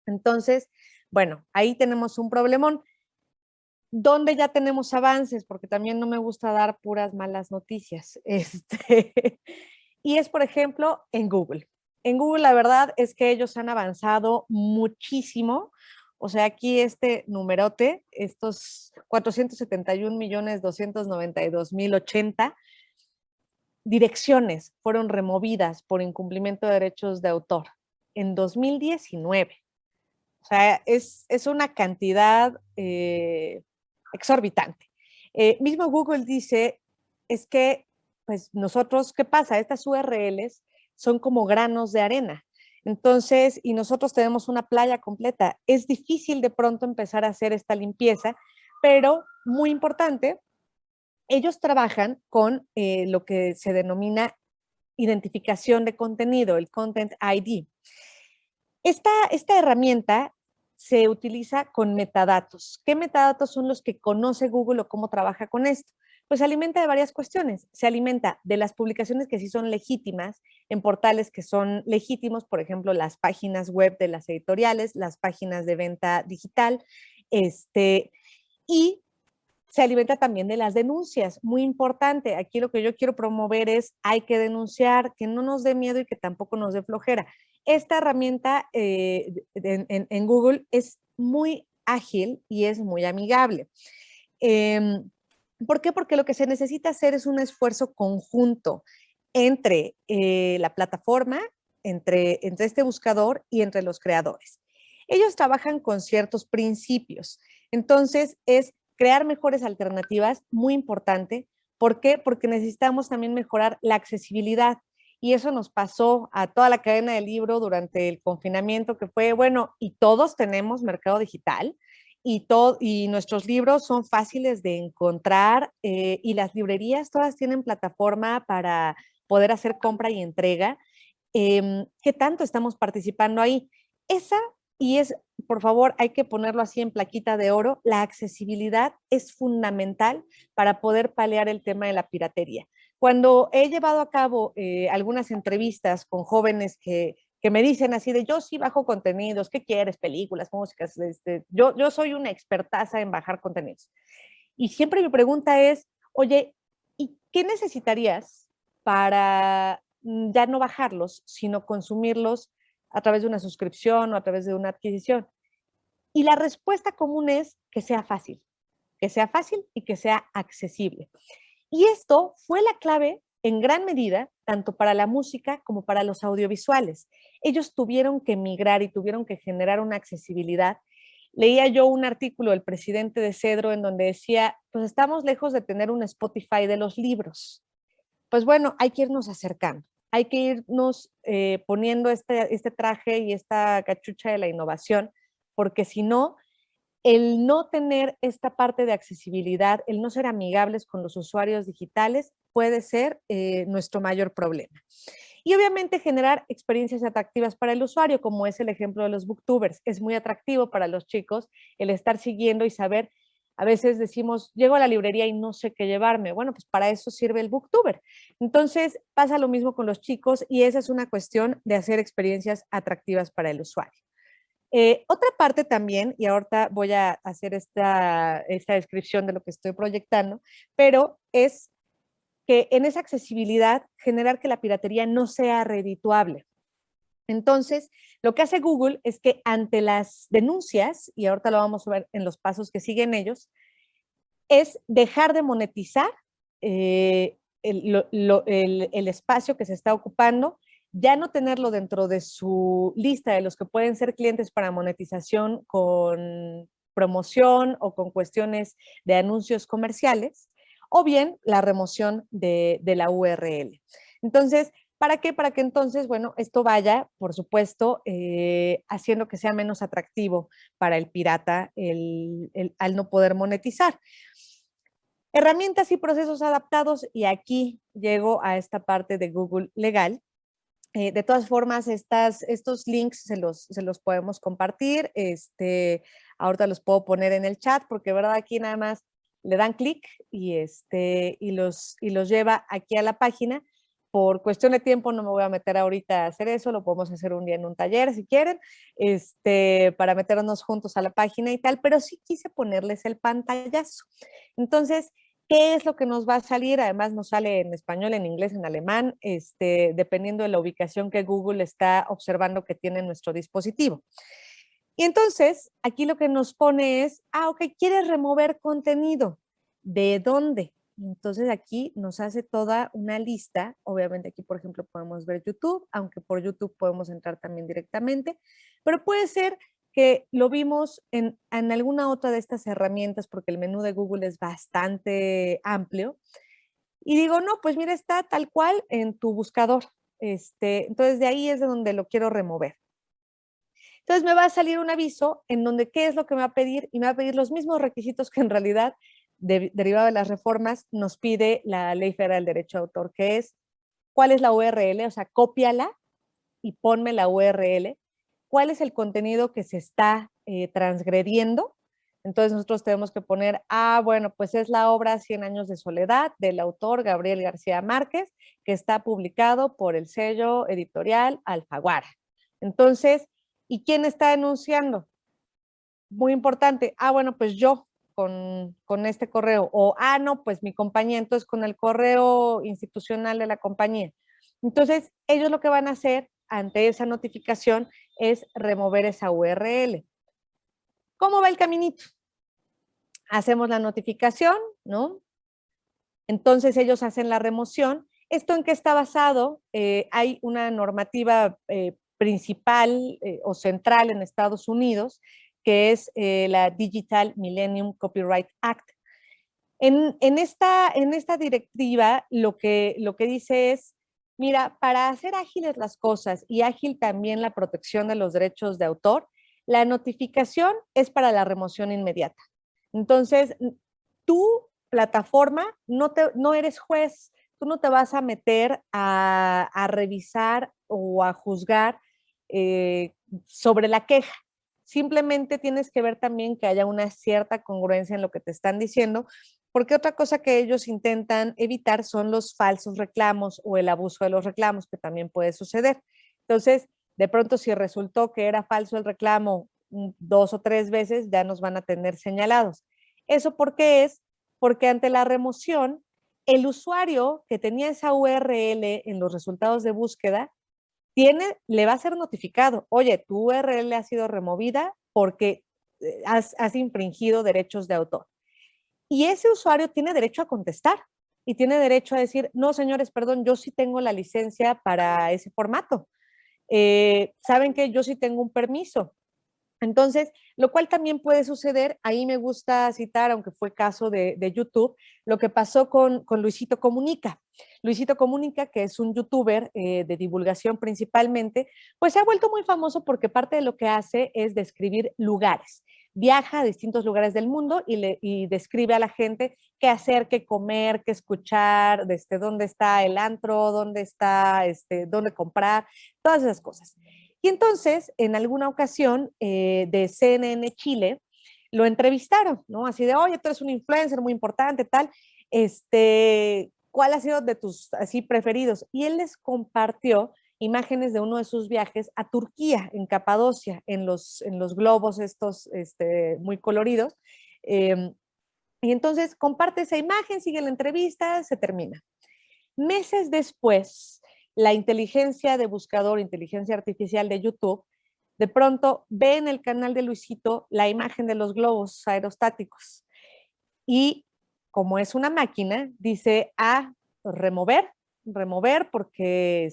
Entonces, bueno, ahí tenemos un problemón. ¿Dónde ya tenemos avances? Porque también no me gusta dar puras malas noticias. Y es, por ejemplo, en Google. En Google la verdad es que ellos han avanzado muchísimo. O sea, aquí este numerote, estos 471.292.080 direcciones fueron removidas por incumplimiento de derechos de autor en 2019. O sea, es una cantidad exorbitante. Mismo Google dice, es que, pues nosotros, ¿qué pasa? Estas URLs son como granos de arena. Entonces, y nosotros tenemos una playa completa. Es difícil de pronto empezar a hacer esta limpieza, pero muy importante, ellos trabajan con lo que se denomina identificación de contenido, el Content ID. Esta herramienta se utiliza con metadatos. ¿Qué metadatos son los que conoce Google o cómo trabaja con esto? Pues se alimenta de varias cuestiones. Se alimenta de las publicaciones que sí son legítimas, en portales que son legítimos, por ejemplo, las páginas web de las editoriales, las páginas de venta digital, y se alimenta también de las denuncias, muy importante. Aquí lo que yo quiero promover es, hay que denunciar, que no nos dé miedo y que tampoco nos dé flojera. Esta herramienta en Google es muy ágil y es muy amigable. ¿Por qué? Porque lo que se necesita hacer es un esfuerzo conjunto entre la plataforma, entre este buscador y entre los creadores. Ellos trabajan con ciertos principios. Entonces, es crear mejores alternativas, muy importante. ¿Por qué? Porque necesitamos también mejorar la accesibilidad. Y eso nos pasó a toda la cadena del libro durante el confinamiento, que fue, bueno, y todos tenemos mercado digital, y nuestros libros son fáciles de encontrar, y las librerías todas tienen plataforma para poder hacer compra y entrega. ¿Qué tanto estamos participando ahí? Esa, y es, por favor, hay que ponerlo así en plaquita de oro, la accesibilidad es fundamental para poder paliar el tema de la piratería. Cuando he llevado a cabo algunas entrevistas con jóvenes que me dicen así de, yo sí bajo contenidos, ¿qué quieres? Películas, músicas, yo soy una expertaza en bajar contenidos. Y siempre mi pregunta es, oye, ¿y qué necesitarías para ya no bajarlos, sino consumirlos a través de una suscripción o a través de una adquisición? Y la respuesta común es que sea fácil y que sea accesible. Y esto fue la clave en gran medida, tanto para la música como para los audiovisuales. Ellos tuvieron que migrar y tuvieron que generar una accesibilidad. Leía yo un artículo del presidente de Cedro en donde decía, pues estamos lejos de tener un Spotify de los libros. Pues bueno, hay que irnos acercando, hay que irnos poniendo este traje y esta cachucha de la innovación, porque si no, el no tener esta parte de accesibilidad, el no ser amigables con los usuarios digitales puede ser nuestro mayor problema. Y obviamente generar experiencias atractivas para el usuario, como es el ejemplo de los booktubers. Es muy atractivo para los chicos el estar siguiendo y saber, a veces decimos, llego a la librería y no sé qué llevarme. Bueno, pues para eso sirve el booktuber. Entonces pasa lo mismo con los chicos y esa es una cuestión de hacer experiencias atractivas para el usuario. Otra parte también, y ahorita voy a hacer esta descripción de lo que estoy proyectando, pero es que en esa accesibilidad generar que la piratería no sea redituable. Entonces, lo que hace Google es que ante las denuncias, y ahorita lo vamos a ver en los pasos que siguen ellos, es dejar de monetizar el espacio que se está ocupando, ya no tenerlo dentro de su lista de los que pueden ser clientes para monetización con promoción o con cuestiones de anuncios comerciales, o bien la remoción de la URL. Entonces, ¿para qué? Para que entonces, bueno, esto vaya, por supuesto, haciendo que sea menos atractivo para el pirata al no poder monetizar. Herramientas y procesos adaptados, y aquí llego a esta parte de Google legal. De todas formas, estos links se los podemos compartir. Ahorita los puedo poner en el chat porque, verdad, aquí nada más le dan clic y los lleva aquí a la página. Por cuestión de tiempo no me voy a meter ahorita a hacer eso, lo podemos hacer un día en un taller si quieren, para meternos juntos a la página y tal, pero sí quise ponerles el pantallazo. Entonces, ¿qué es lo que nos va a salir? Además nos sale en español, en inglés, en alemán, dependiendo de la ubicación que Google está observando que tiene nuestro dispositivo. Y entonces, aquí lo que nos pone es, ok, ¿quieres remover contenido? ¿De dónde? Entonces aquí nos hace toda una lista. Obviamente aquí, por ejemplo, podemos ver YouTube, aunque por YouTube podemos entrar también directamente, pero puede ser que lo vimos en alguna otra de estas herramientas, porque el menú de Google es bastante amplio. Y digo, no, pues mira, está tal cual en tu buscador. Entonces de ahí es de donde lo quiero remover. Entonces me va a salir un aviso en donde qué es lo que me va a pedir, y me va a pedir los mismos requisitos que en realidad, derivado de las reformas, nos pide la Ley Federal del Derecho de Autor, que es cuál es la URL, o sea, cópiala y ponme la URL, cuál es el contenido que se está transgrediendo. Entonces nosotros tenemos que poner, bueno, pues es la obra 100 años de soledad del autor Gabriel García Márquez, que está publicado por el sello editorial Alfaguara. Entonces, ¿y quién está denunciando? Muy importante. Bueno, pues yo con este correo. O, no, pues mi compañía, entonces con el correo institucional de la compañía. Entonces, ellos lo que van a hacer ante esa notificación es remover esa URL. ¿Cómo va el caminito? Hacemos la notificación, ¿no? Entonces ellos hacen la remoción. ¿Esto en qué está basado? Hay una normativa principal o central en Estados Unidos, que es la Digital Millennium Copyright Act. En esta directiva lo que dice es, mira, para hacer ágiles las cosas y ágil también la protección de los derechos de autor, la notificación es para la remoción inmediata. Entonces, tú, plataforma, no eres juez, tú no te vas a meter a revisar o a juzgar sobre la queja. Simplemente tienes que ver también que haya una cierta congruencia en lo que te están diciendo, porque otra cosa que ellos intentan evitar son los falsos reclamos o el abuso de los reclamos, que también puede suceder. Entonces, de pronto, si resultó que era falso el reclamo 2 o 3 veces, ya nos van a tener señalados. ¿Eso por qué es? Porque ante la remoción, el usuario que tenía esa URL en los resultados de búsqueda le va a ser notificado, oye, tu URL ha sido removida porque has infringido derechos de autor. Y ese usuario tiene derecho a contestar y tiene derecho a decir, no, señores, perdón, yo sí tengo la licencia para ese formato. ¿Saben qué? Yo sí tengo un permiso. Entonces, lo cual también puede suceder, ahí me gusta citar, aunque fue caso de YouTube, lo que pasó con Luisito Comunica. Luisito Comunica, que es un youtuber de divulgación principalmente, pues se ha vuelto muy famoso porque parte de lo que hace es describir lugares. Viaja a distintos lugares del mundo y describe a la gente qué hacer, qué comer, qué escuchar, dónde está el antro, dónde está, dónde comprar, todas esas cosas. Y entonces, en alguna ocasión de CNN Chile, lo entrevistaron, ¿no? Así de, oye, tú eres un influencer muy importante, tal, ¿cuál ha sido de tus así preferidos? Y él les compartió imágenes de uno de sus viajes a Turquía, en Capadocia, en los globos estos muy coloridos. Y entonces comparte esa imagen, sigue la entrevista, se termina. Meses después, la inteligencia de buscador, inteligencia artificial de YouTube, de pronto ve en el canal de Luisito la imagen de los globos aerostáticos. Y como es una máquina, dice remover porque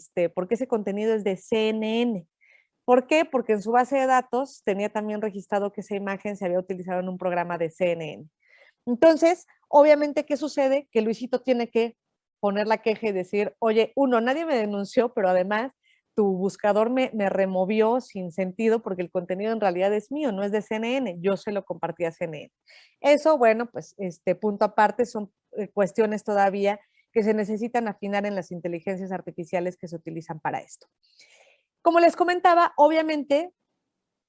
ese contenido es de CNN. ¿Por qué? Porque en su base de datos tenía también registrado que esa imagen se había utilizado en un programa de CNN. Entonces, obviamente, ¿qué sucede? Que Luisito tiene que poner la queja y decir, oye, nadie me denunció, pero además tu buscador me removió sin sentido porque el contenido en realidad es mío, no es de CNN, yo se lo compartí a CNN. Eso, bueno, pues punto aparte, son cuestiones todavía que se necesitan afinar en las inteligencias artificiales que se utilizan para esto. Como les comentaba, obviamente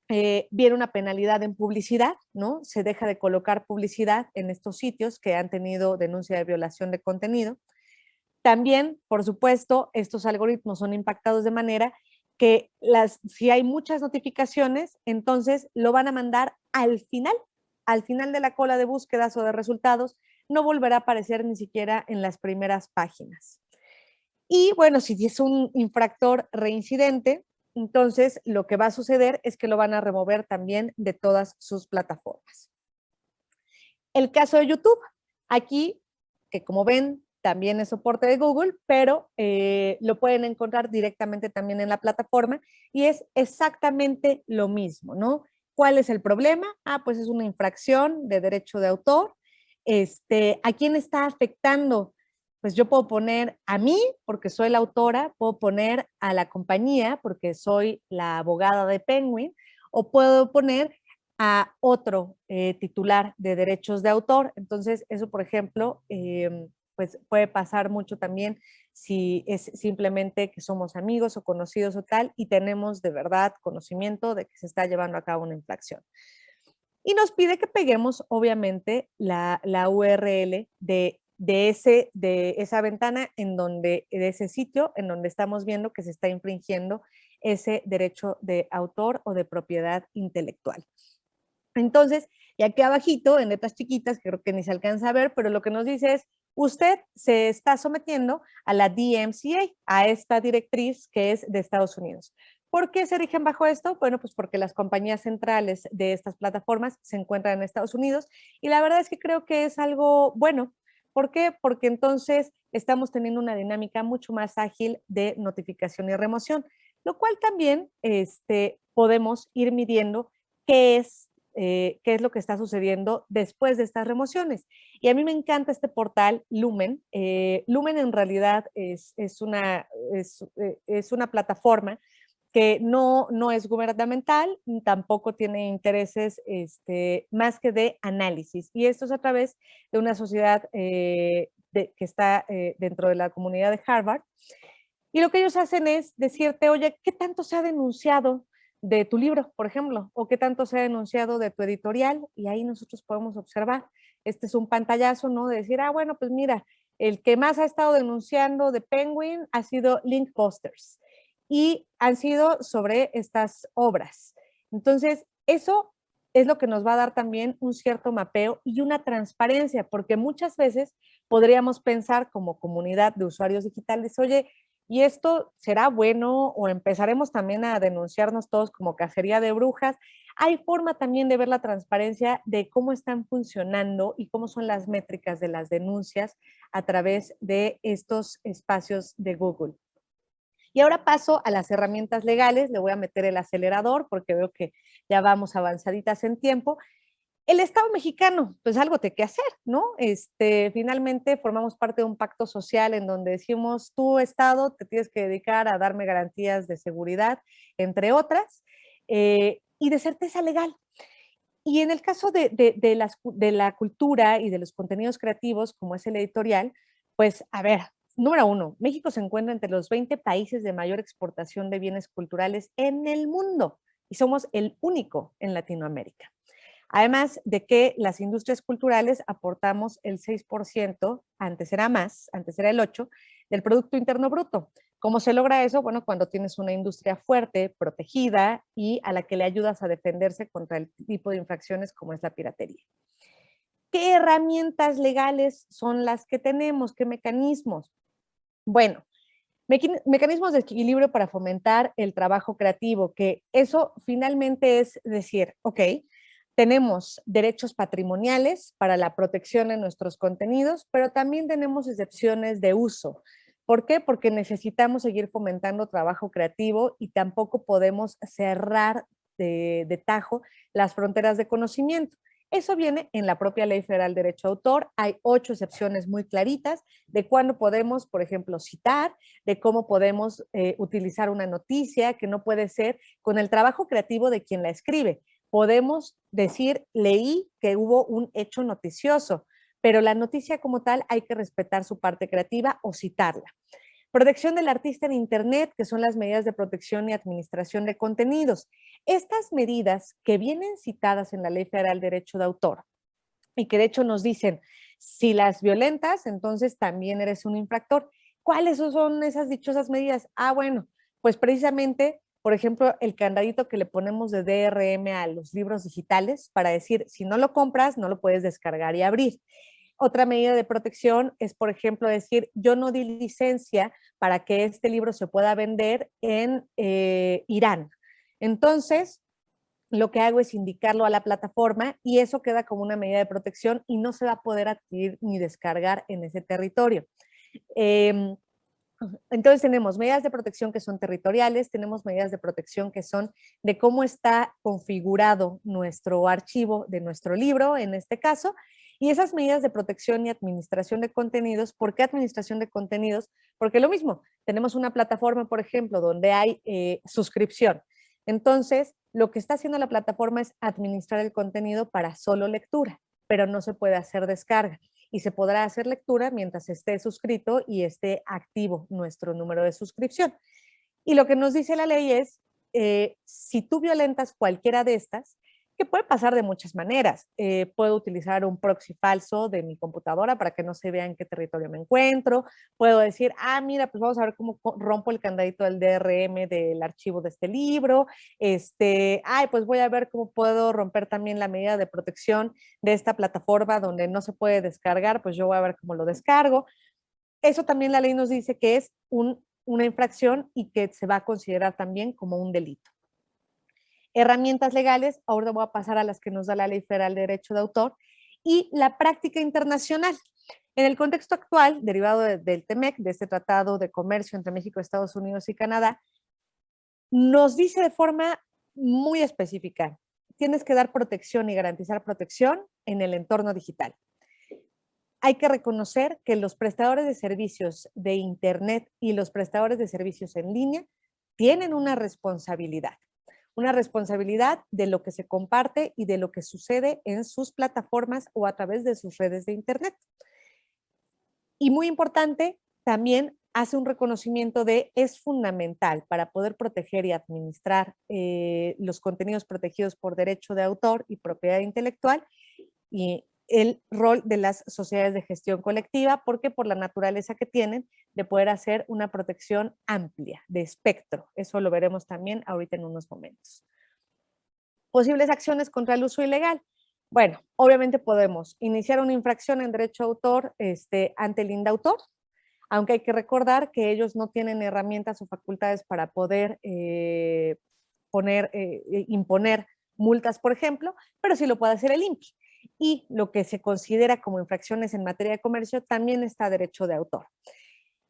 viene una penalidad en publicidad, ¿no? Se deja de colocar publicidad en estos sitios que han tenido denuncia de violación de contenido. También, por supuesto, estos algoritmos son impactados de manera que si hay muchas notificaciones, entonces lo van a mandar al final de la cola de búsquedas o de resultados, no volverá a aparecer ni siquiera en las primeras páginas. Y bueno, si es un infractor reincidente, entonces lo que va a suceder es que lo van a remover también de todas sus plataformas. El caso de YouTube, aquí, que como ven, también es soporte de Google, pero lo pueden encontrar directamente también en la plataforma y es exactamente lo mismo, ¿no? ¿Cuál es el problema? Pues es una infracción de derecho de autor. ¿A quién está afectando? Pues yo puedo poner a mí, porque soy la autora, puedo poner a la compañía, porque soy la abogada de Penguin, o puedo poner a otro titular de derechos de autor. Entonces, eso, por ejemplo, pues puede pasar mucho también si es simplemente que somos amigos o conocidos o tal y tenemos de verdad conocimiento de que se está llevando a cabo una infracción. Y nos pide que peguemos, obviamente, la URL de esa ventana de ese sitio en donde estamos viendo que se está infringiendo ese derecho de autor o de propiedad intelectual. Entonces, y aquí abajito, en letras chiquitas, que creo que ni se alcanza a ver, pero lo que nos dice es, usted se está sometiendo a la DMCA, a esta directriz que es de Estados Unidos. ¿Por qué se rigen bajo esto? Bueno, pues porque las compañías centrales de estas plataformas se encuentran en Estados Unidos y la verdad es que creo que es algo bueno. ¿Por qué? Porque entonces estamos teniendo una dinámica mucho más ágil de notificación y remoción, lo cual también podemos ir midiendo qué es lo que está sucediendo después de estas remociones. Y a mí me encanta este portal Lumen. Lumen en realidad es una plataforma que no es gubernamental, tampoco tiene intereses más que de análisis. Y esto es a través de una sociedad que está dentro de la comunidad de Harvard. Y lo que ellos hacen es decirte, oye, ¿qué tanto se ha denunciado de tu libro, por ejemplo? ¿O qué tanto se ha denunciado de tu editorial? Y ahí nosotros podemos observar. Este es un pantallazo, ¿no? De decir, bueno, pues mira, el que más ha estado denunciando de Penguin ha sido Linkbusters. Y han sido sobre estas obras. Entonces, eso es lo que nos va a dar también un cierto mapeo y una transparencia, porque muchas veces podríamos pensar como comunidad de usuarios digitales, oye, ¿y esto será bueno o empezaremos también a denunciarnos todos como cacería de brujas? Hay forma también de ver la transparencia de cómo están funcionando y cómo son las métricas de las denuncias a través de estos espacios de Google. Y ahora paso a las herramientas legales, le voy a meter el acelerador porque veo que ya vamos avanzaditas en tiempo. El Estado mexicano, pues algo tiene que hacer, ¿no? Finalmente formamos parte de un pacto social en donde decimos, tú Estado te tienes que dedicar a darme garantías de seguridad, entre otras, y de certeza legal. Y en el caso de la cultura y de los contenidos creativos, como es el editorial, pues a ver, número uno, México se encuentra entre los 20 países de mayor exportación de bienes culturales en el mundo y somos el único en Latinoamérica. Además de que las industrias culturales aportamos el 6%, antes era más, antes era el 8%, del Producto Interno Bruto. ¿Cómo se logra eso? Bueno, cuando tienes una industria fuerte, protegida y a la que le ayudas a defenderse contra el tipo de infracciones como es la piratería. ¿Qué herramientas legales son las que tenemos? ¿Qué mecanismos? Bueno, mecanismos de equilibrio para fomentar el trabajo creativo, que eso finalmente es decir, ok, tenemos derechos patrimoniales para la protección de nuestros contenidos, pero también tenemos excepciones de uso. ¿Por qué? Porque necesitamos seguir fomentando trabajo creativo y tampoco podemos cerrar de tajo las fronteras de conocimiento. Eso viene en la propia Ley Federal de Derecho de Autor. Hay 8 excepciones muy claritas de cuándo podemos, por ejemplo, citar, de cómo podemos utilizar una noticia que no puede ser con el trabajo creativo de quien la escribe. Podemos decir, leí que hubo un hecho noticioso, pero la noticia como tal hay que respetar su parte creativa o citarla. Protección del artista en Internet, que son las medidas de protección y administración de contenidos. Estas medidas que vienen citadas en la Ley Federal de Derecho de Autor y que de hecho nos dicen, si las violentas, entonces también eres un infractor. ¿Cuáles son esas dichosas medidas? Bueno, pues precisamente por ejemplo, el candadito que le ponemos de DRM a los libros digitales para decir, si no lo compras, no lo puedes descargar y abrir. Otra medida de protección es, por ejemplo, decir, yo no di licencia para que este libro se pueda vender en Irán. Entonces, lo que hago es indicarlo a la plataforma y eso queda como una medida de protección y no se va a poder adquirir ni descargar en ese territorio. Entonces tenemos medidas de protección que son territoriales, tenemos medidas de protección que son de cómo está configurado nuestro archivo de nuestro libro, en este caso, y esas medidas de protección y administración de contenidos. ¿Por qué administración de contenidos? Porque lo mismo, tenemos una plataforma, por ejemplo, donde hay suscripción. Entonces, lo que está haciendo la plataforma es administrar el contenido para solo lectura, pero no se puede hacer descarga. Y se podrá hacer lectura mientras esté suscrito y esté activo nuestro número de suscripción. Y lo que nos dice la ley es, si tú violentas cualquiera de estas, que puede pasar de muchas maneras. Puedo utilizar un proxy falso de mi computadora para que no se vea en qué territorio me encuentro. Puedo decir, mira, pues vamos a ver cómo rompo el candadito del DRM del archivo de este libro. Pues voy a ver cómo puedo romper también la medida de protección de esta plataforma donde no se puede descargar, pues yo voy a ver cómo lo descargo. Eso también la ley nos dice que es una infracción y que se va a considerar también como un delito. Herramientas legales, ahora voy a pasar a las que nos da la Ley Federal de Derecho de Autor, y la práctica internacional. En el contexto actual, derivado del TEMEC, de este Tratado de Comercio entre México, Estados Unidos y Canadá, nos dice de forma muy específica, tienes que dar protección y garantizar protección en el entorno digital. Hay que reconocer que los prestadores de servicios de Internet y los prestadores de servicios en línea tienen una responsabilidad de lo que se comparte y de lo que sucede en sus plataformas o a través de sus redes de Internet. Y muy importante, también hace un reconocimiento de, es fundamental para poder proteger y administrar los contenidos protegidos por derecho de autor y propiedad intelectual, y el rol de las sociedades de gestión colectiva, porque por la naturaleza que tienen de poder hacer una protección amplia de espectro. Eso lo veremos también ahorita en unos momentos. Posibles acciones contra el uso ilegal. Bueno, obviamente podemos iniciar una infracción en derecho de autor ante el INDAUTOR, aunque hay que recordar que ellos no tienen herramientas o facultades para poder imponer multas, por ejemplo, pero sí lo puede hacer el INPI. Y lo que se considera como infracciones en materia de comercio también está derecho de autor.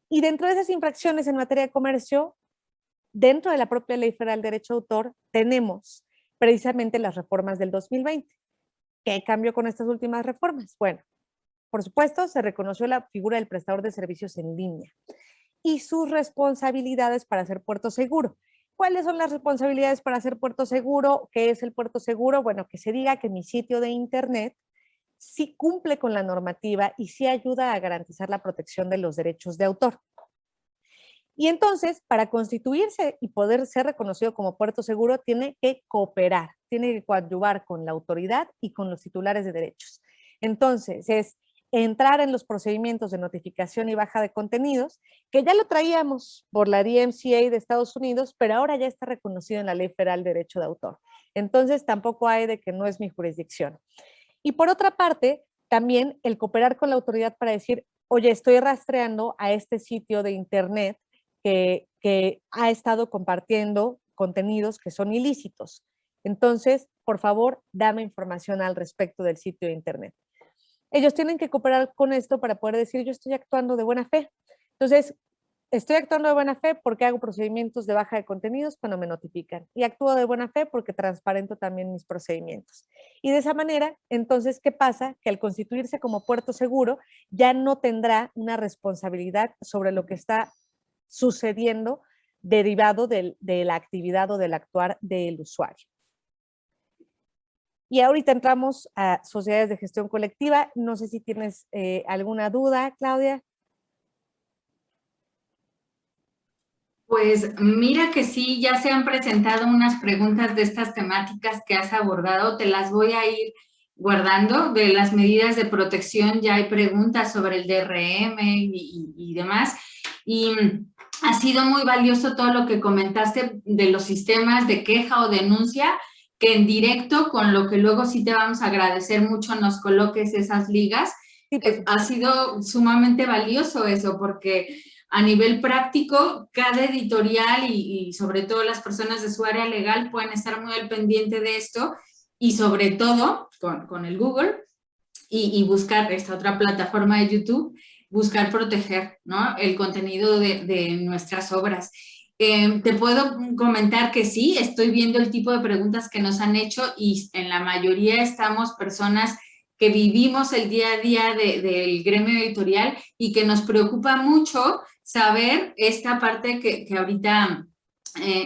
Y dentro de esas infracciones en materia de comercio, dentro de la propia Ley Federal de Derecho de Autor, tenemos precisamente las reformas del 2020. ¿Qué cambió con estas últimas reformas? Bueno, por supuesto, se reconoció la figura del prestador de servicios en línea y sus responsabilidades para hacer puerto seguro. ¿Cuáles son las responsabilidades para hacer puerto seguro? ¿Qué es el puerto seguro? Bueno, que se diga que mi sitio de Internet sí cumple con la normativa y sí ayuda a garantizar la protección de los derechos de autor. Y entonces, para constituirse y poder ser reconocido como puerto seguro, tiene que cooperar, tiene que coadyuvar con la autoridad y con los titulares de derechos. Entonces, es entrar en los procedimientos de notificación y baja de contenidos, que ya lo traíamos por la DMCA de Estados Unidos, pero ahora ya está reconocido en la Ley Federal de Derecho de Autor. Entonces, tampoco hay de que no es mi jurisdicción. Y por otra parte, también el cooperar con la autoridad para decir, oye, estoy rastreando a este sitio de Internet que ha estado compartiendo contenidos que son ilícitos. Entonces, por favor, dame información al respecto del sitio de Internet. Ellos tienen que cooperar con esto para poder decir, yo estoy actuando de buena fe. Entonces, estoy actuando de buena fe porque hago procedimientos de baja de contenidos cuando me notifican. Y actúo de buena fe porque transparento también mis procedimientos. Y de esa manera, entonces, ¿qué pasa? Que al constituirse como puerto seguro, ya no tendrá una responsabilidad sobre lo que está sucediendo derivado de la actividad o del actuar del usuario. Y ahorita entramos a sociedades de gestión colectiva. No sé si tienes alguna duda, Claudia. Pues mira que sí, ya se han presentado unas preguntas de estas temáticas que has abordado. Te las voy a ir guardando. De las medidas de protección ya hay preguntas sobre el DRM y demás. Y ha sido muy valioso todo lo que comentaste de los sistemas de queja o denuncia, que en directo, con lo que luego sí te vamos a agradecer mucho, nos coloques esas ligas Sí, por supuesto. Ha sido sumamente valioso eso, porque a nivel práctico, cada editorial y sobre todo las personas de su área legal pueden estar muy al pendiente de esto y sobre todo con el Google y buscar esta otra plataforma de YouTube, buscar proteger, ¿no?, el contenido de nuestras obras. Te puedo comentar que sí, estoy viendo el tipo de preguntas que nos han hecho y en la mayoría estamos personas que vivimos el día a día del gremio editorial y que nos preocupa mucho saber esta parte que ahorita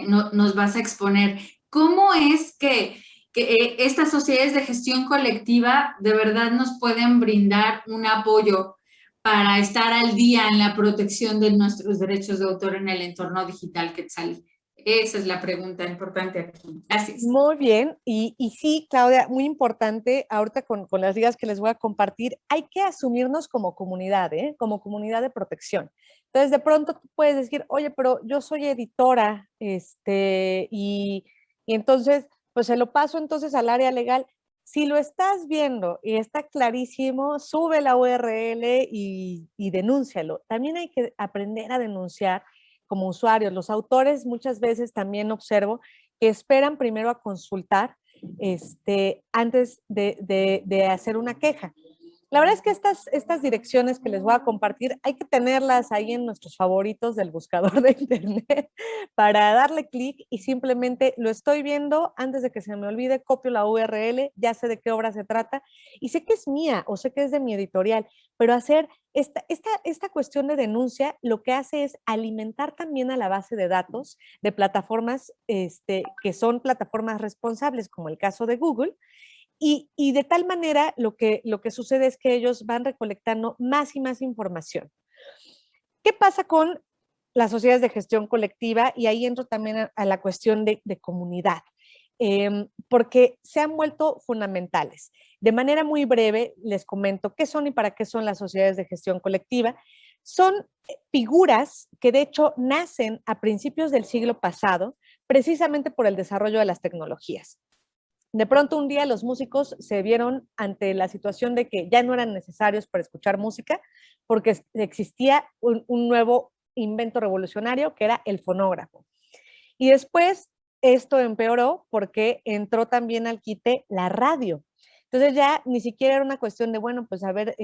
nos vas a exponer. ¿Cómo es que estas sociedades de gestión colectiva de verdad nos pueden brindar un apoyo para estar al día en la protección de nuestros derechos de autor en el entorno digital Quetzal? Esa es la pregunta importante aquí. Gracias. Muy bien, y sí, Claudia, muy importante, ahorita con las guías que les voy a compartir, hay que asumirnos como comunidad, ¿eh? Como comunidad de protección. Entonces, de pronto tú puedes decir, oye, pero yo soy editora, y entonces, pues se lo paso entonces al área legal. Si lo estás viendo y está clarísimo, sube la URL y denúncialo. También hay que aprender a denunciar como usuarios. Los autores muchas veces también observo que esperan primero a consultar antes de hacer una queja. La verdad es que estas direcciones que les voy a compartir hay que tenerlas ahí en nuestros favoritos del buscador de internet para darle clic y simplemente lo estoy viendo antes de que se me olvide, copio la URL, ya sé de qué obra se trata y sé que es mía o sé que es de mi editorial, pero hacer esta cuestión de denuncia lo que hace es alimentar también a la base de datos de plataformas que son plataformas responsables, como el caso de Google, y de tal manera lo que sucede es que ellos van recolectando más y más información. ¿Qué pasa con las sociedades de gestión colectiva? Y ahí entro también a la cuestión de comunidad, porque se han vuelto fundamentales. De manera muy breve les comento qué son y para qué son las sociedades de gestión colectiva. Son figuras que de hecho nacen a principios del siglo pasado, precisamente por el desarrollo de las tecnologías. De pronto un día los músicos se vieron ante la situación de que ya no eran necesarios para escuchar música porque existía un nuevo invento revolucionario que era el fonógrafo. Y después esto empeoró porque entró también al quite la radio. Entonces ya ni siquiera era una cuestión de, bueno, pues a ver,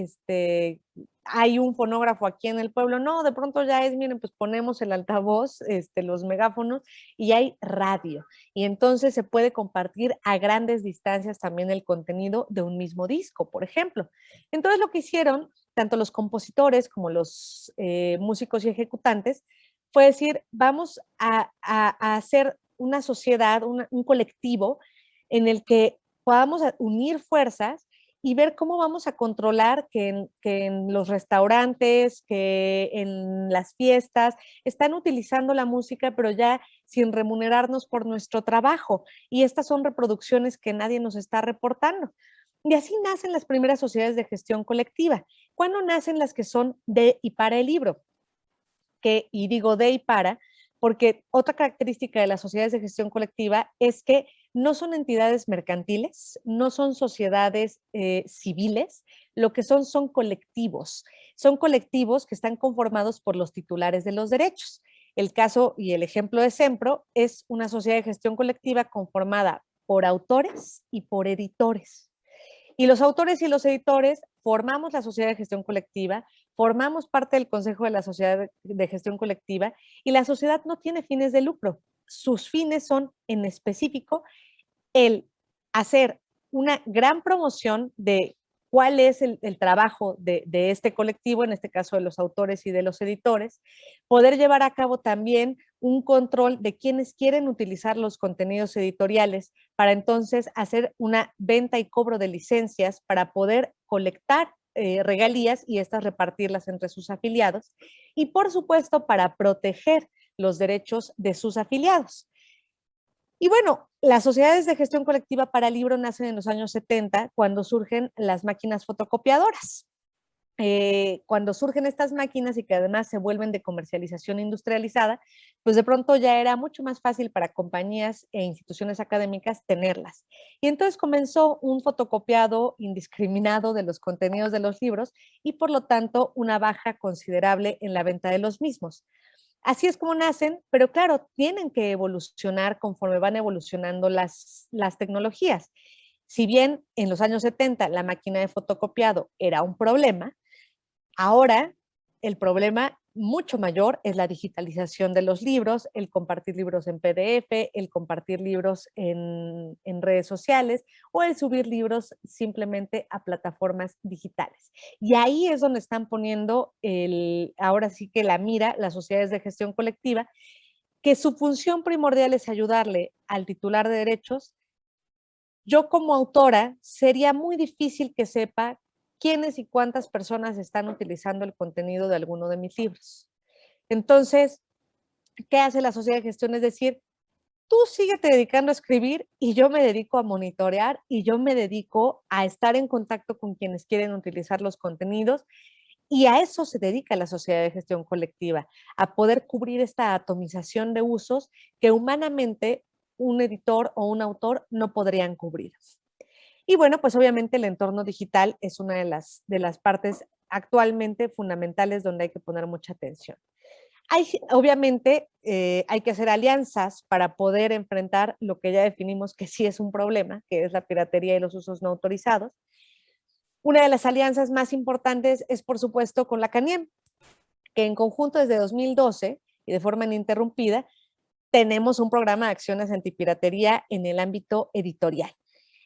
hay un fonógrafo aquí en el pueblo. No, de pronto ya es, miren, pues ponemos el altavoz, los megáfonos y hay radio. Y entonces se puede compartir a grandes distancias también el contenido de un mismo disco, por ejemplo. Entonces lo que hicieron, tanto los compositores como los músicos y ejecutantes, fue decir, vamos a hacer una sociedad, un colectivo en el que podamos unir fuerzas y ver cómo vamos a controlar que en los restaurantes, que en las fiestas, están utilizando la música, pero ya sin remunerarnos por nuestro trabajo. Y estas son reproducciones que nadie nos está reportando. Y así nacen las primeras sociedades de gestión colectiva. ¿Cuándo nacen las que son de y para el libro? Y digo de y para, porque otra característica de las sociedades de gestión colectiva es que no son entidades mercantiles, no son sociedades civiles, lo que son colectivos. Son colectivos que están conformados por los titulares de los derechos. El caso y el ejemplo de Sempro es una sociedad de gestión colectiva conformada por autores y por editores. Y los autores y los editores formamos la sociedad de gestión colectiva, formamos parte del consejo de la sociedad de gestión colectiva y la sociedad no tiene fines de lucro. Sus fines son en específico el hacer una gran promoción de cuál es el trabajo de este colectivo, en este caso de los autores y de los editores, poder llevar a cabo también un control de quienes quieren utilizar los contenidos editoriales para entonces hacer una venta y cobro de licencias para poder colectar regalías y estas repartirlas entre sus afiliados y por supuesto para proteger los derechos de sus afiliados. Y bueno, las sociedades de gestión colectiva para libro nacen en los años 70 cuando surgen las máquinas fotocopiadoras. cuando surgen estas máquinas y que además se vuelven de comercialización industrializada, pues de pronto ya era mucho más fácil para compañías e instituciones académicas tenerlas. Y entonces comenzó un fotocopiado indiscriminado de los contenidos de los libros y por lo tanto una baja considerable en la venta de los mismos. Así es como nacen, pero claro, tienen que evolucionar conforme van evolucionando las tecnologías. Si bien en los años 70 la máquina de fotocopiado era un problema, ahora el problema mucho mayor es la digitalización de los libros, el compartir libros en PDF, el compartir libros en redes sociales o el subir libros simplemente a plataformas digitales. Y ahí es donde están poniendo ahora sí que la mira las sociedades de gestión colectiva, que su función primordial es ayudarle al titular de derechos. Yo como autora sería muy difícil que sepa quiénes y cuántas personas están utilizando el contenido de alguno de mis libros. Entonces, ¿qué hace la sociedad de gestión? Es decir, tú síguete dedicando a escribir y yo me dedico a monitorear y yo me dedico a estar en contacto con quienes quieren utilizar los contenidos, y a eso se dedica la sociedad de gestión colectiva, a poder cubrir esta atomización de usos que humanamente un editor o un autor no podrían cubrir. Y bueno, pues obviamente el entorno digital es una de las partes actualmente fundamentales donde hay que poner mucha atención. Obviamente hay que hacer alianzas para poder enfrentar lo que ya definimos que sí es un problema, que es la piratería y los usos no autorizados. Una de las alianzas más importantes es, por supuesto, con la CANIEM, que en conjunto desde 2012 y de forma ininterrumpida tenemos un programa de acciones antipiratería en el ámbito editorial.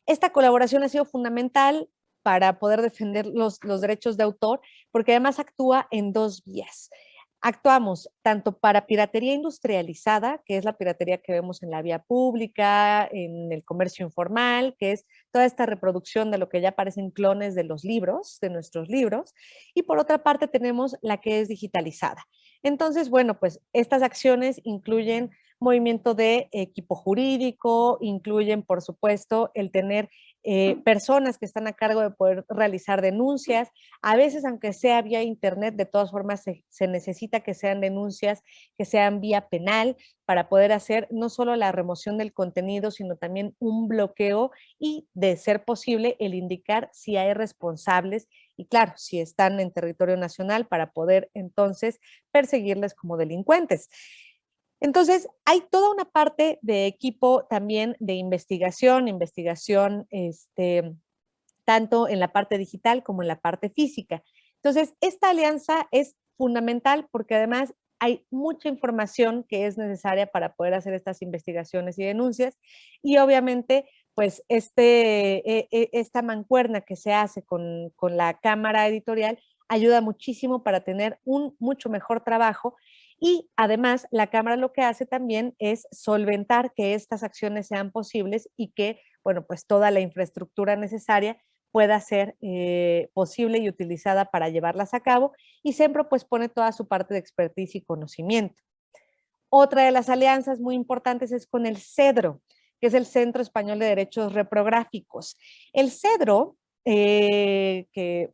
Esta colaboración ha sido fundamental para poder defender los derechos de autor, porque además actúa en dos vías. Actuamos tanto para piratería industrializada, que es la piratería que vemos en la vía pública, en el comercio informal, que es toda esta reproducción de lo que ya parecen clones de los libros, de nuestros libros, y por otra parte tenemos la que es digitalizada. Entonces, bueno, pues estas acciones incluyen movimiento de equipo jurídico, incluyen, por supuesto, el tener personas que están a cargo de poder realizar denuncias. A veces, aunque sea vía internet, de todas formas se necesita que sean denuncias, que sean vía penal, para poder hacer no solo la remoción del contenido, sino también un bloqueo y, de ser posible, el indicar si hay responsables y, claro, si están en territorio nacional, para poder entonces perseguirles como delincuentes. Entonces, hay toda una parte de equipo también de investigación, tanto en la parte digital como en la parte física. Entonces, esta alianza es fundamental porque además hay mucha información que es necesaria para poder hacer estas investigaciones y denuncias, y obviamente pues esta mancuerna que se hace con la cámara editorial ayuda muchísimo para tener un mucho mejor trabajo. Y además la cámara lo que hace también es solventar que estas acciones sean posibles y que, bueno, pues toda la infraestructura necesaria pueda ser posible y utilizada para llevarlas a cabo, y Sempro pues pone toda su parte de expertise y conocimiento. Otra de las alianzas muy importantes es con el CEDRO, que es el Centro Español de Derechos Reprográficos. El CEDRO, que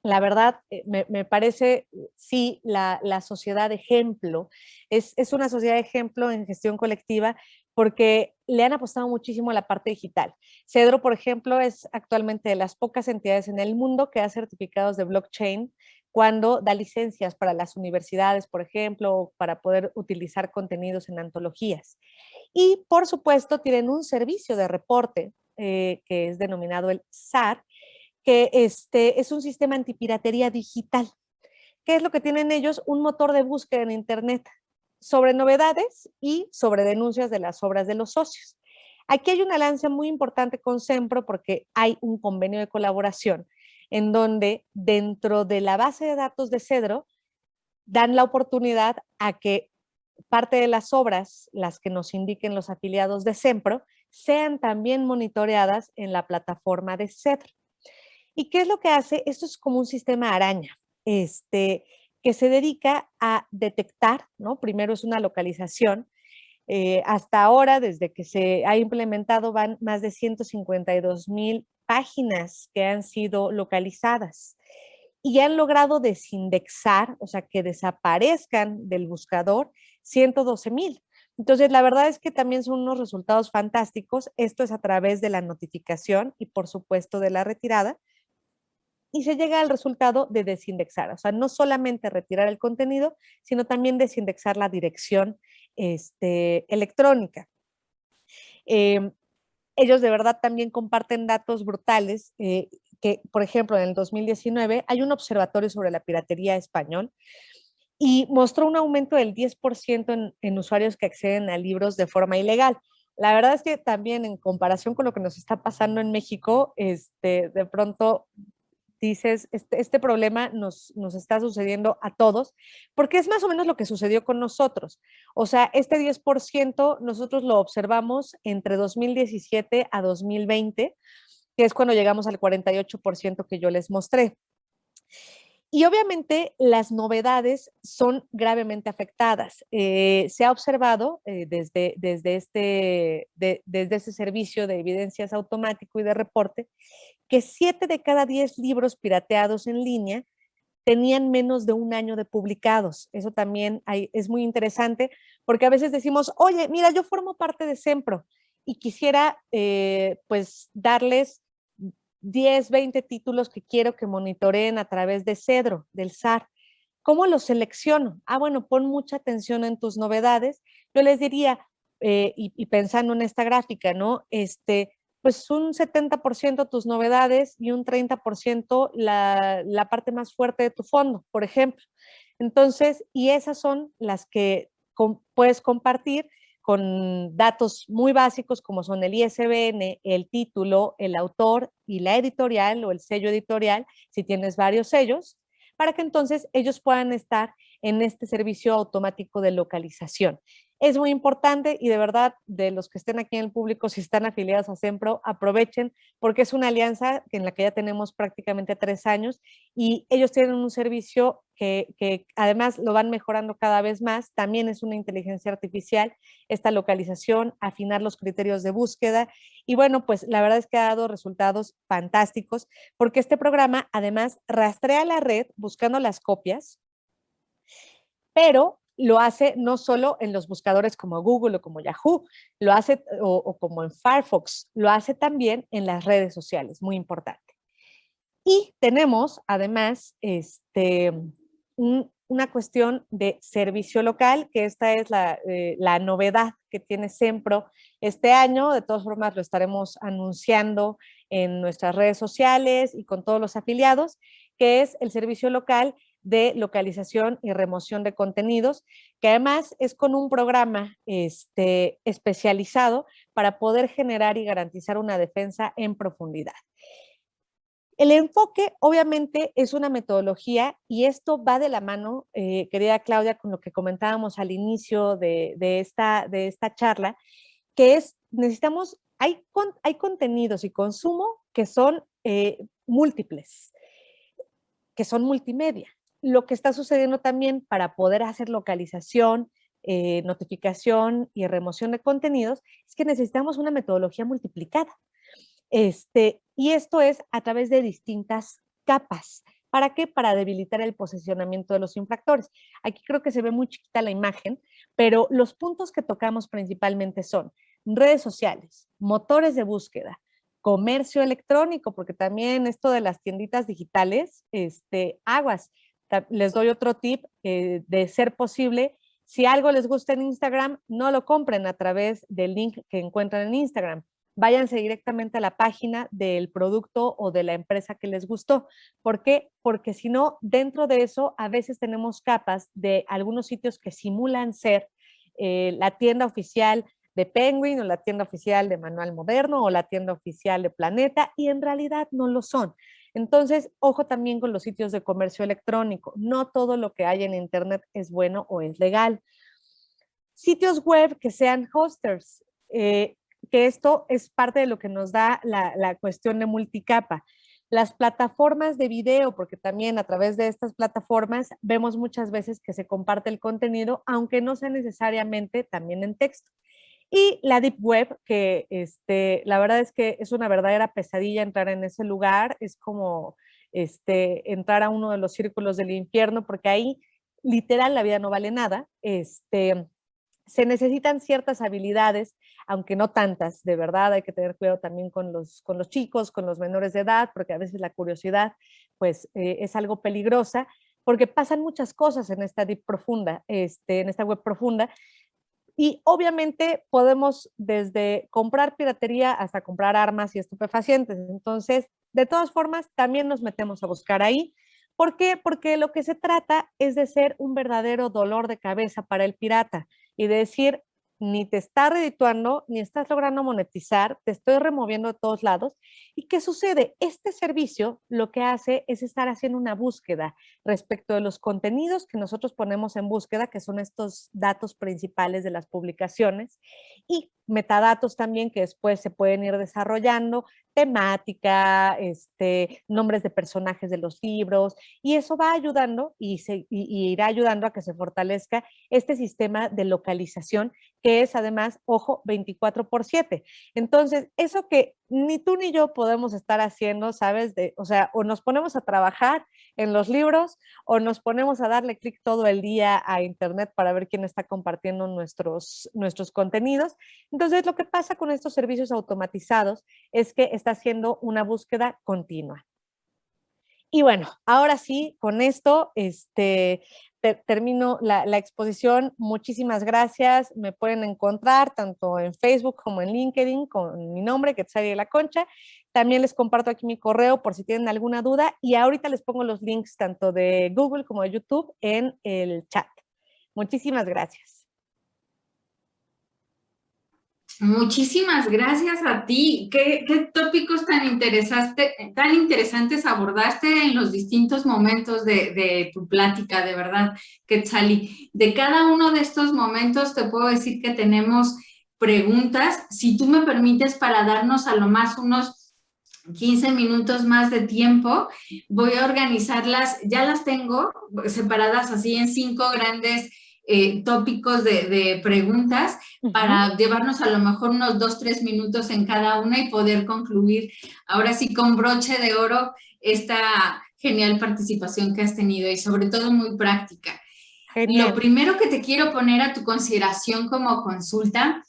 la verdad, me parece, sí, la sociedad de ejemplo. Es una sociedad de ejemplo en gestión colectiva porque le han apostado muchísimo a la parte digital. Cedro, por ejemplo, es actualmente de las pocas entidades en el mundo que da certificados de blockchain cuando da licencias para las universidades, por ejemplo, para poder utilizar contenidos en antologías. Y, por supuesto, tienen un servicio de reporte que es denominado el SAR, que es un sistema antipiratería digital. ¿Qué es lo que tienen ellos? Un motor de búsqueda en Internet sobre novedades y sobre denuncias de las obras de los socios. Aquí hay una alianza muy importante con Sempro porque hay un convenio de colaboración en donde dentro de la base de datos de Cedro dan la oportunidad a que parte de las obras, las que nos indiquen los afiliados de Sempro, sean también monitoreadas en la plataforma de Cedro. ¿Y qué es lo que hace? Esto es como un sistema araña, que se dedica a detectar, ¿no? Primero es una localización. Hasta ahora, desde que se ha implementado, van más de 152,000 páginas que han sido localizadas. y han logrado desindexar, o sea, que desaparezcan del buscador 112,000. Entonces, la verdad es que también son unos resultados fantásticos. Esto es a través de la notificación y, por supuesto, de la retirada. Y se llega al resultado de desindexar, o sea, no solamente retirar el contenido, sino también desindexar la dirección electrónica. Eh, Ellos de verdad también comparten datos brutales, que, por ejemplo, en el 2019 hay un observatorio sobre la piratería español y mostró un aumento del 10% en usuarios que acceden a libros de forma ilegal. La verdad es que también en comparación con lo que nos está pasando en México, de pronto dices, este problema nos está sucediendo a todos, porque es más o menos lo que sucedió con nosotros. O sea, este 10% nosotros lo observamos entre 2017 a 2020, que es cuando llegamos al 48% que yo les mostré. Y obviamente las novedades son gravemente afectadas. Se ha observado desde este servicio de evidencias automático y de reporte que 7 de cada 10 libros pirateados en línea tenían menos de un año de publicados. Eso también es muy interesante porque a veces decimos, oye, mira, yo formo parte de Sempro y quisiera pues darles 10, 20 títulos que quiero que monitoreen a través de Cedro, del SAR. ¿Cómo los selecciono? Ah, bueno, pon mucha atención en tus novedades. Yo les diría, y pensando en esta gráfica, ¿no? Pues un 70% tus novedades y un 30% la parte más fuerte de tu fondo, por ejemplo. Entonces, y esas son las que puedes compartir con datos muy básicos como son el ISBN, el título, el autor y la editorial o el sello editorial, si tienes varios sellos, para que entonces ellos puedan estar en este servicio automático de localización. Es muy importante y de verdad, de los que estén aquí en el público, si están afiliados a Sempro, aprovechen porque es una alianza en la que ya tenemos prácticamente 3 años y ellos tienen un servicio que además lo van mejorando cada vez más. También es una inteligencia artificial, esta localización, afinar los criterios de búsqueda y bueno, pues la verdad es que ha dado resultados fantásticos porque este programa además rastrea la red buscando las copias, pero lo hace no solo en los buscadores como Google o como Yahoo, lo hace o como en Firefox, lo hace también en las redes sociales, muy importante. Y tenemos además una cuestión de servicio local, que esta es la novedad que tiene Sempro este año. De todas formas, lo estaremos anunciando en nuestras redes sociales y con todos los afiliados, que es el servicio local de localización y remoción de contenidos, que además es con un programa especializado para poder generar y garantizar una defensa en profundidad. El enfoque, obviamente, es una metodología y esto va de la mano, querida Claudia, con lo que comentábamos al inicio de esta charla, que es, hay contenidos y consumo que son múltiples, que son multimedia. Lo que está sucediendo también para poder hacer localización, notificación y remoción de contenidos es que necesitamos una metodología multiplicada. Y esto es a través de distintas capas. ¿Para qué? Para debilitar el posicionamiento de los infractores. Aquí creo que se ve muy chiquita la imagen, pero los puntos que tocamos principalmente son redes sociales, motores de búsqueda, comercio electrónico, porque también esto de las tienditas digitales, aguas. Les doy otro tip de ser posible. Si algo les gusta en Instagram, no lo compren a través del link que encuentran en Instagram. Váyanse directamente a la página del producto o de la empresa que les gustó. ¿Por qué? Porque si no, dentro de eso, a veces tenemos capas de algunos sitios que simulan ser la tienda oficial de Penguin o la tienda oficial de Manual Moderno o la tienda oficial de Planeta y en realidad no lo son. Entonces, ojo también con los sitios de comercio electrónico. No todo lo que hay en Internet es bueno o es legal. Sitios web que sean hosters, que esto es parte de lo que nos da la cuestión de multicapa. Las plataformas de video, porque también a través de estas plataformas vemos muchas veces que se comparte el contenido, aunque no sea necesariamente también en texto. Y la Deep Web, que la verdad es que es una verdadera pesadilla entrar en ese lugar, es como entrar a uno de los círculos del infierno, porque ahí literal la vida no vale nada. Se necesitan ciertas habilidades, aunque no tantas, de verdad, hay que tener cuidado también con los chicos, con los menores de edad, porque a veces la curiosidad pues es algo peligrosa, porque pasan muchas cosas en esta deep profunda, en esta web profunda, y obviamente podemos desde comprar piratería hasta comprar armas y estupefacientes. Entonces, de todas formas, también nos metemos a buscar ahí. ¿Por qué? Porque lo que se trata es de ser un verdadero dolor de cabeza para el pirata y de decir, ni te está redituando, ni estás logrando monetizar, te estoy removiendo de todos lados. ¿Y qué sucede? Este servicio lo que hace es estar haciendo una búsqueda respecto de los contenidos que nosotros ponemos en búsqueda, que son estos datos principales de las publicaciones, y metadatos también que después se pueden ir desarrollando, temática, nombres de personajes de los libros, y eso va ayudando y irá ayudando a que se fortalezca este sistema de localización que es además, ojo, 24/7. Entonces, eso que ni tú ni yo podemos estar haciendo, ¿sabes? O sea, o nos ponemos a trabajar en los libros o nos ponemos a darle clic todo el día a internet para ver quién está compartiendo nuestros contenidos. Entonces, lo que pasa con estos servicios automatizados es que está haciendo una búsqueda continua. Y bueno, ahora sí, con esto, termino la exposición. Muchísimas gracias. Me pueden encontrar tanto en Facebook como en LinkedIn con mi nombre, Quetzalí de la Concha. También les comparto aquí mi correo por si tienen alguna duda. Y ahorita les pongo los links tanto de Google como de YouTube en el chat. Muchísimas gracias. Muchísimas gracias a ti. ¿Qué tópicos tan interesantes abordaste en los distintos momentos de tu plática, de verdad, Quetzalí? De cada uno de estos momentos te puedo decir que tenemos preguntas. Si tú me permites, para darnos a lo más unos 15 minutos más de tiempo, voy a organizarlas. Ya las tengo separadas así en 5 grandes tópicos de preguntas para llevarnos a lo mejor unos 2-3 minutos en cada una y poder concluir ahora sí con broche de oro esta genial participación que has tenido y sobre todo muy práctica. Genial. Lo primero que te quiero poner a tu consideración como consulta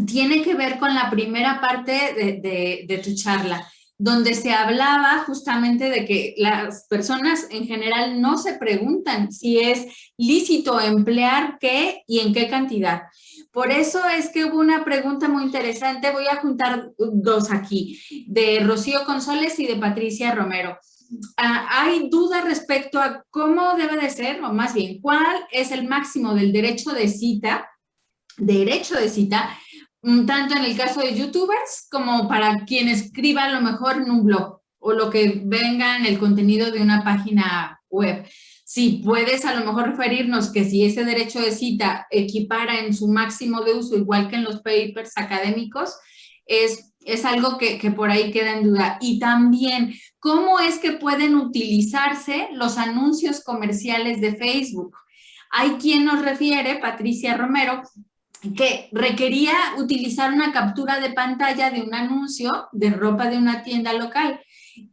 tiene que ver con la primera parte de tu charla, donde se hablaba justamente de que las personas en general no se preguntan si es lícito emplear qué y en qué cantidad. Por eso es que hubo una pregunta muy interesante, voy a juntar 2 aquí, de Rocío Consoles y de Patricia Romero. Hay duda respecto a cómo debe de ser, o más bien, cuál es el máximo del derecho de cita, tanto en el caso de youtubers como para quien escriba a lo mejor en un blog o lo que venga en el contenido de una página web. Si puedes a lo mejor referirnos que si ese derecho de cita equipara en su máximo de uso, igual que en los papers académicos, es algo que por ahí queda en duda. Y también, ¿cómo es que pueden utilizarse los anuncios comerciales de Facebook? Hay quien nos refiere, Patricia Romero, que requería utilizar una captura de pantalla de un anuncio de ropa de una tienda local.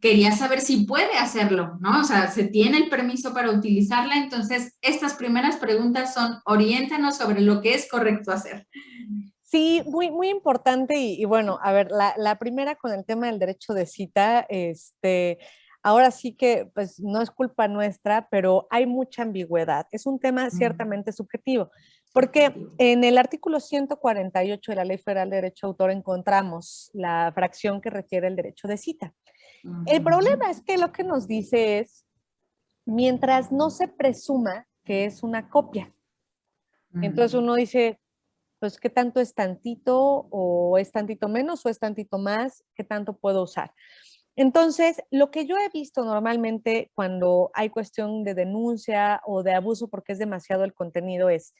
Quería saber si puede hacerlo, ¿no? O sea, ¿se tiene el permiso para utilizarla? Entonces, estas primeras preguntas son, oriéntanos sobre lo que es correcto hacer. Sí, muy, muy importante y bueno, a ver, la primera con el tema del derecho de cita, ahora sí que pues no es culpa nuestra, pero hay mucha ambigüedad. Es un tema ciertamente subjetivo, porque en el artículo 148 de la Ley Federal de Derecho de Autor encontramos la fracción que refiere el derecho de cita. El problema es que lo que nos dice es, mientras no se presuma que es una copia. Entonces uno dice, pues, ¿qué tanto es tantito o es tantito menos o es tantito más? ¿Qué tanto puedo usar? Entonces, lo que yo he visto normalmente cuando hay cuestión de denuncia o de abuso porque es demasiado el contenido es,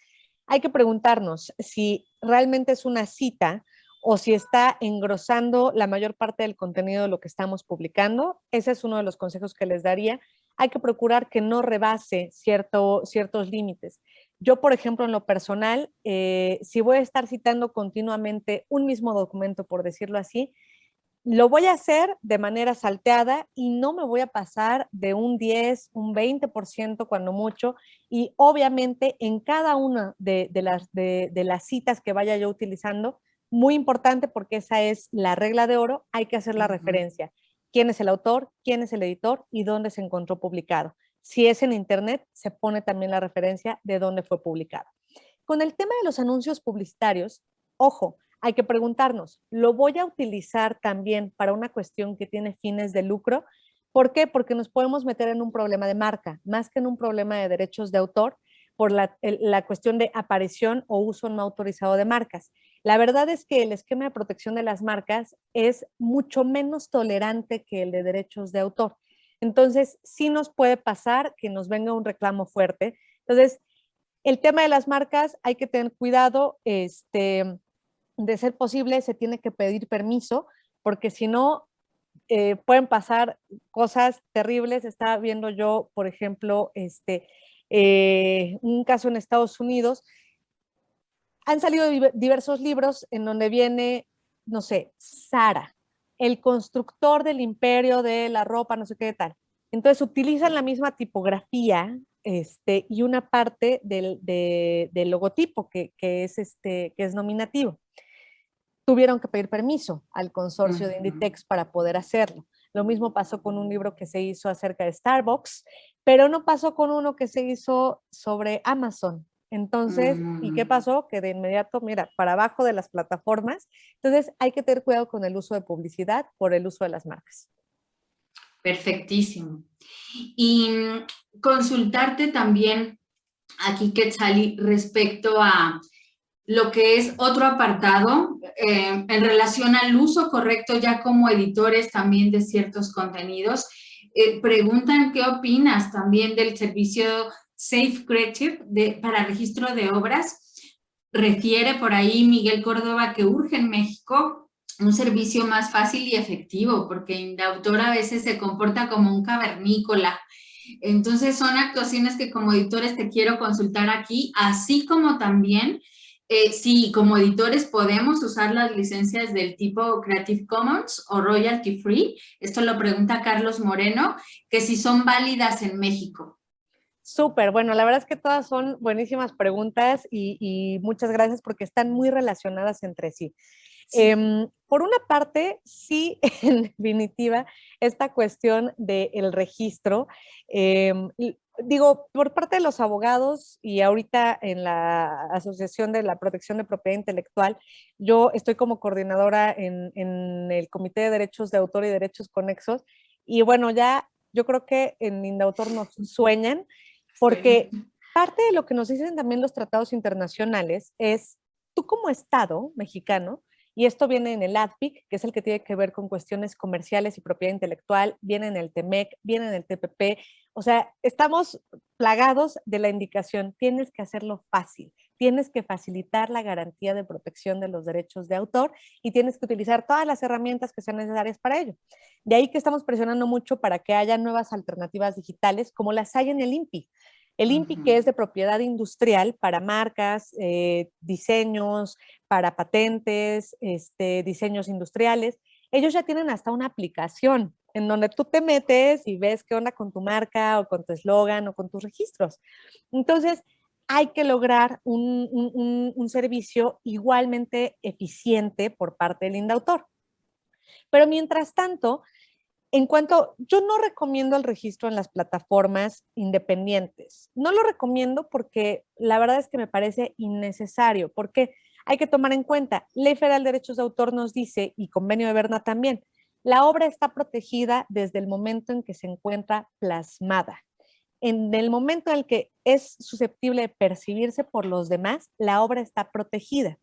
hay que preguntarnos si realmente es una cita o si está engrosando la mayor parte del contenido de lo que estamos publicando. Ese es uno de los consejos que les daría. Hay que procurar que no rebase ciertos límites. Yo, por ejemplo, en lo personal, si voy a estar citando continuamente un mismo documento, por decirlo así, lo voy a hacer de manera salteada y no me voy a pasar de un 10, un 20% cuando mucho. Y obviamente en cada una de las citas que vaya yo utilizando, muy importante porque esa es la regla de oro, hay que hacer la referencia. ¿Quién es el autor? ¿Quién es el editor? ¿Y dónde se encontró publicado? Si es en internet, se pone también la referencia de dónde fue publicado. Con el tema de los anuncios publicitarios, ojo, hay que preguntarnos, ¿lo voy a utilizar también para una cuestión que tiene fines de lucro? ¿Por qué? Porque nos podemos meter en un problema de marca, más que en un problema de derechos de autor, por la cuestión de aparición o uso no autorizado de marcas. La verdad es que el esquema de protección de las marcas es mucho menos tolerante que el de derechos de autor. Entonces, sí nos puede pasar que nos venga un reclamo fuerte. Entonces, el tema de las marcas hay que tener cuidado, de ser posible se tiene que pedir permiso, porque si no, pueden pasar cosas terribles. Estaba viendo yo, por ejemplo, un caso en Estados Unidos. Han salido diversos libros en donde viene, no sé, Zara, el constructor del imperio de la ropa, no sé qué tal. Entonces utilizan la misma tipografía, y una parte del logotipo que es nominativo. Tuvieron que pedir permiso al consorcio de Inditex para poder hacerlo. Lo mismo pasó con un libro que se hizo acerca de Starbucks, pero no pasó con uno que se hizo sobre Amazon. Entonces, ¿y qué pasó? Que de inmediato, mira, para abajo de las plataformas. Entonces, hay que tener cuidado con el uso de publicidad por el uso de las marcas. Perfectísimo. Y consultarte también aquí, Quetzali, respecto a lo que es otro apartado en relación al uso correcto ya como editores también de ciertos contenidos. Preguntan qué opinas también del servicio Safe Creative para registro de obras. Refiere por ahí Miguel Córdoba que urge en México un servicio más fácil y efectivo, porque Indautor a veces se comporta como un cavernícola. Entonces son actuaciones que como editores te quiero consultar aquí, así como también si como editores podemos usar las licencias del tipo Creative Commons o Royalty Free. Esto lo pregunta Carlos Moreno, que si son válidas en México. Súper, bueno, la verdad es que todas son buenísimas preguntas y muchas gracias porque están muy relacionadas entre sí. Sí. Por una parte, sí, en definitiva, esta cuestión del registro, digo, por parte de los abogados y ahorita en la Asociación de la Protección de Propiedad Intelectual, yo estoy como coordinadora en el Comité de Derechos de Autor y Derechos Conexos y bueno, ya yo creo que en Indautor nos sueñan porque parte de lo que nos dicen también los tratados internacionales es, tú como Estado mexicano, y esto viene en el ADPIC, que es el que tiene que ver con cuestiones comerciales y propiedad intelectual, viene en el TEMEC, viene en el TPP, o sea, estamos plagados de la indicación, tienes que hacerlo fácil, tienes que facilitar la garantía de protección de los derechos de autor y tienes que utilizar todas las herramientas que sean necesarias para ello. De ahí que estamos presionando mucho para que haya nuevas alternativas digitales como las hay en el INPI. El INPI, que es de propiedad industrial para marcas, diseños, para patentes, diseños industriales, ellos ya tienen hasta una aplicación en donde tú te metes y ves qué onda con tu marca o con tu eslogan o con tus registros. Entonces, hay que lograr un servicio igualmente eficiente por parte del Indautor. Pero mientras tanto, yo no recomiendo el registro en las plataformas independientes. No lo recomiendo porque la verdad es que me parece innecesario, porque hay que tomar en cuenta, Ley Federal de Derechos de Autor nos dice, y Convenio de Berna también, la obra está protegida desde el momento en que se encuentra plasmada. En el momento en el que es susceptible de percibirse por los demás, la obra está protegida.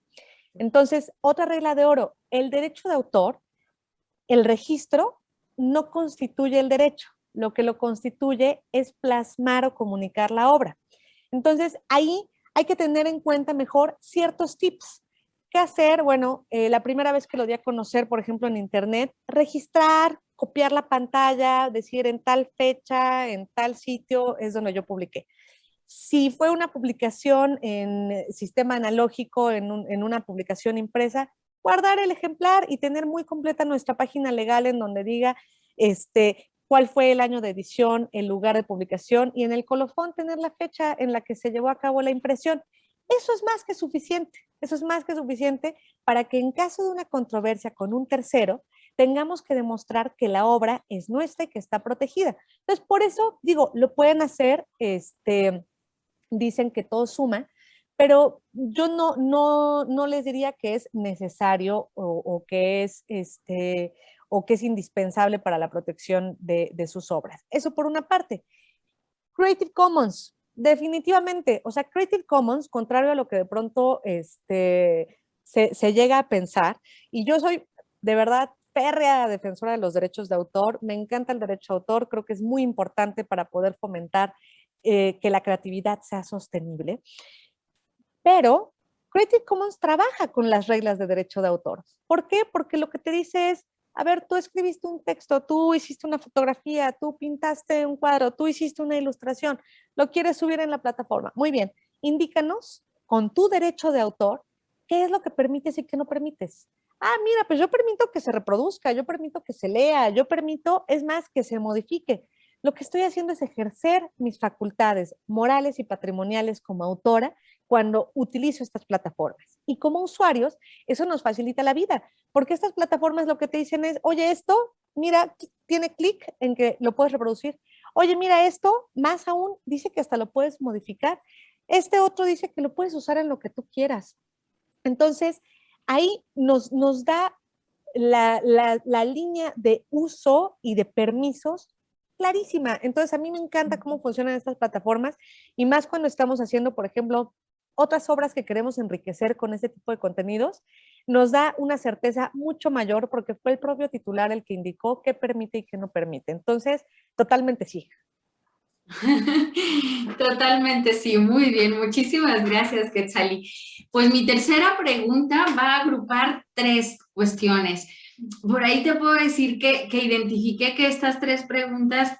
Entonces, otra regla de oro, el derecho de autor, el registro no constituye el derecho, lo que lo constituye es plasmar o comunicar la obra. Entonces, ahí hay que tener en cuenta mejor ciertos tips. ¿Qué hacer? Bueno, la primera vez que lo di a conocer, por ejemplo, en Internet, registrar, copiar la pantalla, decir en tal fecha, en tal sitio es donde yo publiqué. Si fue una publicación en sistema analógico, en una publicación impresa, guardar el ejemplar y tener muy completa nuestra página legal en donde diga cuál fue el año de edición, el lugar de publicación y en el colofón tener la fecha en la que se llevó a cabo la impresión. Eso es más que suficiente, eso es más que suficiente para que en caso de una controversia con un tercero, tengamos que demostrar que la obra es nuestra y que está protegida. Entonces, por eso digo, lo pueden hacer, dicen que todo suma, pero yo no les diría que es necesario o que es indispensable para la protección de sus obras. Eso por una parte. Creative Commons, definitivamente. O sea, Creative Commons, contrario a lo que de pronto se llega a pensar, y yo soy de verdad férrea defensora de los derechos de autor, me encanta el derecho de autor, creo que es muy importante para poder fomentar que la creatividad sea sostenible, pero Creative Commons trabaja con las reglas de derecho de autor. ¿Por qué? Porque lo que te dice es, a ver, tú escribiste un texto, tú hiciste una fotografía, tú pintaste un cuadro, tú hiciste una ilustración, lo quieres subir en la plataforma. Muy bien, indícanos con tu derecho de autor qué es lo que permites y qué no permites. Ah, mira, pues yo permito que se reproduzca, yo permito que se lea, yo permito, es más, que se modifique. Lo que estoy haciendo es ejercer mis facultades morales y patrimoniales como autora cuando utilizo estas plataformas. Y como usuarios, eso nos facilita la vida, porque estas plataformas lo que te dicen es, oye, esto, mira, tiene clic en que lo puedes reproducir. Oye, mira esto, más aún, dice que hasta lo puedes modificar. Este otro dice que lo puedes usar en lo que tú quieras. Entonces, ahí nos da la línea de uso y de permisos clarísima. Entonces, a mí me encanta cómo funcionan estas plataformas y más cuando estamos haciendo, por ejemplo, otras obras que queremos enriquecer con este tipo de contenidos, nos da una certeza mucho mayor porque fue el propio titular el que indicó qué permite y qué no permite. Entonces, totalmente sí. Totalmente, sí, muy bien. Muchísimas gracias, Quetzali. Pues mi tercera pregunta va a agrupar tres cuestiones. Por ahí te puedo decir que identifiqué que estas tres preguntas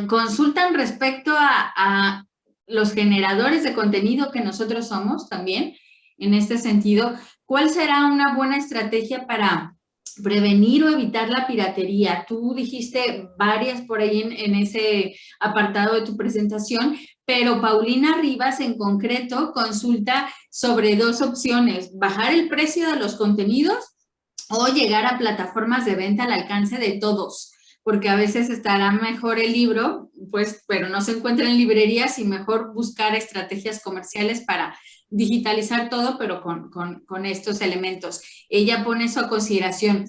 consultan respecto a los generadores de contenido que nosotros somos también. En este sentido, ¿cuál será una buena estrategia para prevenir o evitar la piratería? Tú dijiste varias por ahí en ese apartado de tu presentación, pero Paulina Rivas en concreto consulta sobre dos opciones: bajar el precio de los contenidos o llegar a plataformas de venta al alcance de todos, porque a veces estará mejor el libro, pues, pero no se encuentra en librerías y mejor buscar estrategias comerciales para digitalizar todo, pero con estos elementos. Ella pone eso a consideración.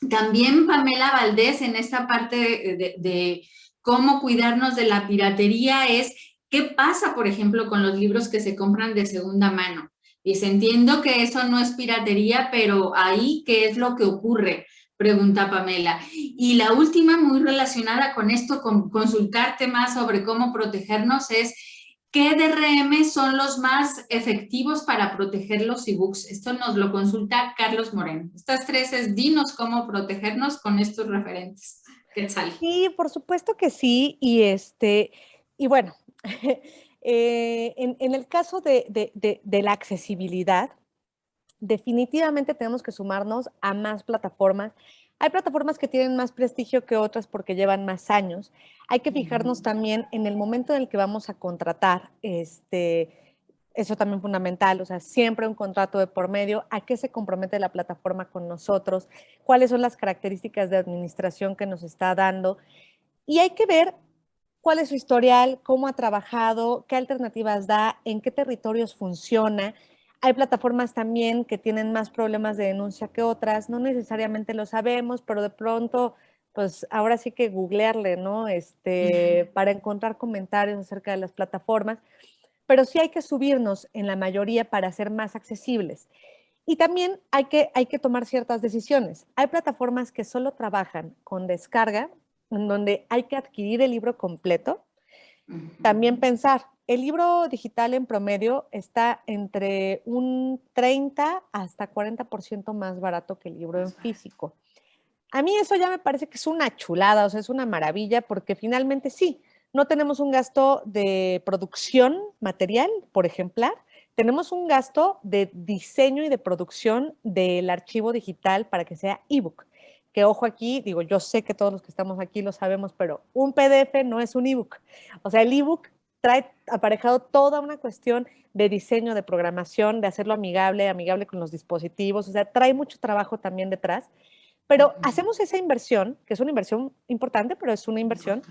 También Pamela Valdés en esta parte de cómo cuidarnos de la piratería es qué pasa, por ejemplo, con los libros que se compran de segunda mano. Dice, entiendo que eso no es piratería, pero ahí, ¿qué es lo que ocurre? Pregunta Pamela. Y la última, muy relacionada con esto, con consultarte más sobre cómo protegernos, es ¿qué DRM son los más efectivos para proteger los ebooks? Esto nos lo consulta Carlos Moreno. Estas tres es, dinos cómo protegernos con estos referentes. ¿Qué sale? Sí, por supuesto que sí. Y bueno, en el caso de la accesibilidad, definitivamente tenemos que sumarnos a más plataformas. Hay plataformas que tienen más prestigio que otras porque llevan más años. Hay que fijarnos también en el momento en el que vamos a contratar, eso también es fundamental, o sea, siempre un contrato de por medio, a qué se compromete la plataforma con nosotros, cuáles son las características de administración que nos está dando. Y hay que ver cuál es su historial, cómo ha trabajado, qué alternativas da, en qué territorios funciona. Hay plataformas también que tienen más problemas de denuncia que otras, no necesariamente lo sabemos, pero de pronto, pues ahora sí que googlearle, ¿no? Para encontrar comentarios acerca de las plataformas, pero sí hay que subirnos en la mayoría para ser más accesibles. Y también hay que tomar ciertas decisiones. Hay plataformas que solo trabajan con descarga, en donde hay que adquirir el libro completo. También pensar, el libro digital en promedio está entre un 30 hasta 40% más barato que el libro en físico. A mí eso ya me parece que es una chulada, o sea, es una maravilla, porque finalmente sí, no tenemos un gasto de producción material por ejemplar, tenemos un gasto de diseño y de producción del archivo digital para que sea ebook. Que ojo aquí, digo, yo sé que todos los que estamos aquí lo sabemos, pero un PDF no es un ebook. O sea, el ebook trae aparejado toda una cuestión de diseño, de programación, de hacerlo amigable, amigable con los dispositivos, o sea, trae mucho trabajo también detrás, pero hacemos esa inversión, que es una inversión importante, pero es una inversión,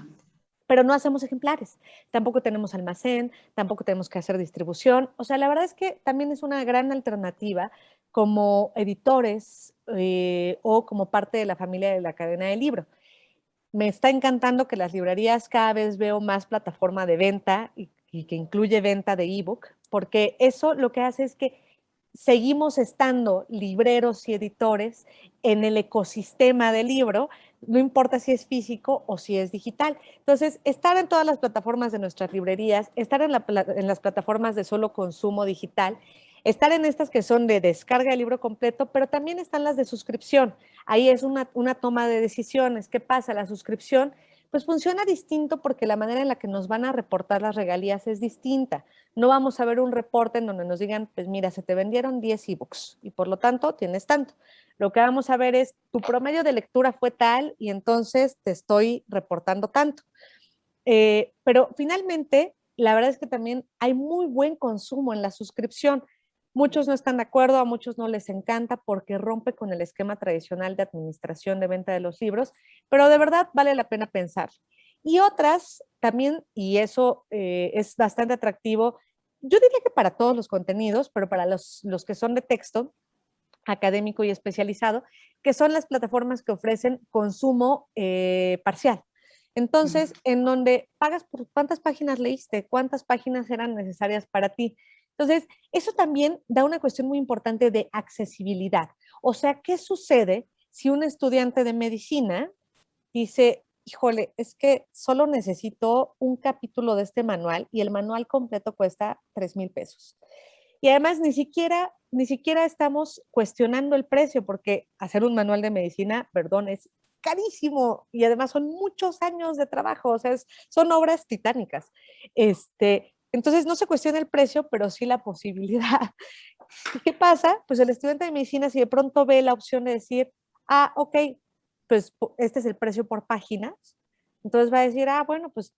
pero no hacemos ejemplares, tampoco tenemos almacén, tampoco tenemos que hacer distribución, o sea, la verdad es que también es una gran alternativa como editores o como parte de la familia de la cadena del libro. Me está encantando que las librerías cada vez veo más plataforma de venta y que incluye venta de ebook, porque eso lo que hace es que seguimos estando libreros y editores en el ecosistema del libro, no importa si es físico o si es digital. Entonces, estar en todas las plataformas de nuestras librerías, estar en las plataformas de solo consumo digital, estar en estas que son de descarga del libro completo, pero también están las de suscripción. Ahí es una toma de decisiones. ¿Qué pasa? La suscripción pues funciona distinto porque la manera en la que nos van a reportar las regalías es distinta. No vamos a ver un reporte en donde nos digan, pues mira, se te vendieron 10 ebooks y por lo tanto tienes tanto. Lo que vamos a ver es tu promedio de lectura fue tal y entonces te estoy reportando tanto. Pero finalmente, la verdad es que también hay muy buen consumo en la suscripción. Muchos no están de acuerdo, a muchos no les encanta porque rompe con el esquema tradicional de administración de venta de los libros, pero de verdad vale la pena pensar. Y otras también, y eso es bastante atractivo, yo diría que para todos los contenidos, pero para los que son de texto académico y especializado, que son las plataformas que ofrecen consumo parcial. Entonces, en donde pagas por cuántas páginas leíste, cuántas páginas eran necesarias para ti. Entonces, eso también da una cuestión muy importante de accesibilidad. O sea, ¿qué sucede si un estudiante de medicina dice, híjole, es que solo necesito un capítulo de este manual y el manual completo cuesta 3,000 pesos? Y además ni siquiera estamos cuestionando el precio, porque hacer un manual de medicina, perdón, es carísimo y además son muchos años de trabajo, o sea, son obras titánicas. Entonces no se cuestiona el precio, pero sí la posibilidad. ¿Y qué pasa? Pues el estudiante de medicina, si de pronto ve la opción de decir, ah, ok, pues este es el precio por página, entonces va a decir, ah, bueno, pues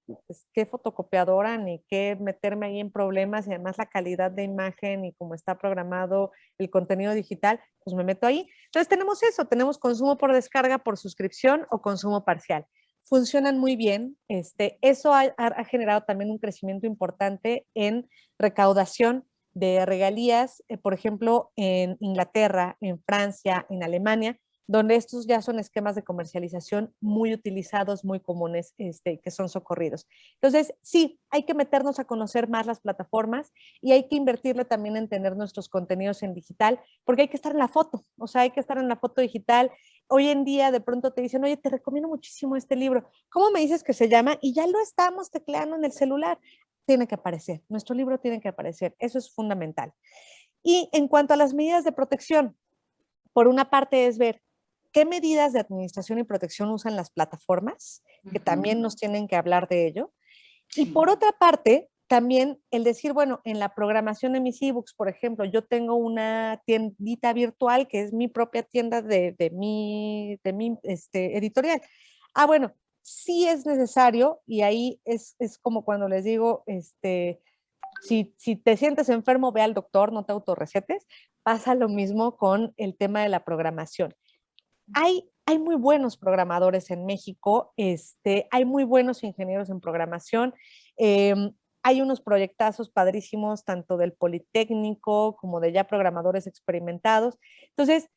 qué fotocopiadora, ni qué meterme ahí en problemas, y además la calidad de imagen y cómo está programado el contenido digital, pues me meto ahí. Entonces tenemos eso, tenemos consumo por descarga, por suscripción o consumo parcial. Funcionan muy bien. Eso ha generado también un crecimiento importante en recaudación de regalías, por ejemplo, en Inglaterra, en Francia, en Alemania, donde estos ya son esquemas de comercialización muy utilizados, muy comunes, que son socorridos. Entonces, sí, hay que meternos a conocer más las plataformas y hay que invertirle también en tener nuestros contenidos en digital, porque hay que estar en la foto, o sea, hay que estar en la foto digital. Hoy en día de pronto te dicen, oye, te recomiendo muchísimo este libro. ¿Cómo me dices que se llama? Y ya lo estamos tecleando en el celular. Tiene que aparecer, nuestro libro tiene que aparecer, eso es fundamental. Y en cuanto a las medidas de protección, por una parte es ver qué medidas de administración y protección usan las plataformas, que también nos tienen que hablar de ello. Y por otra parte, también el decir, bueno, en la programación de mis ebooks, por ejemplo, yo tengo una tiendita virtual que es mi propia tienda de mi editorial. Ah, bueno, sí es necesario, y ahí es como cuando les digo, si te sientes enfermo, ve al doctor, no te autorrecetes. Pasa lo mismo con el tema de la programación. Hay muy buenos programadores en México, hay muy buenos ingenieros en programación, eh, hay unos proyectazos padrísimos, tanto del Politécnico como de ya programadores experimentados. Entonces,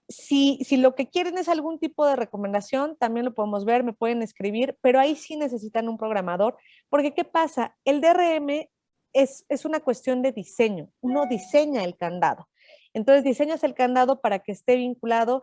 si lo que quieren es algún tipo de recomendación, también lo podemos ver, me pueden escribir, pero ahí sí necesitan un programador, porque ¿qué pasa? El DRM es una cuestión de diseño, uno diseña el candado. Entonces diseñas el candado para que esté vinculado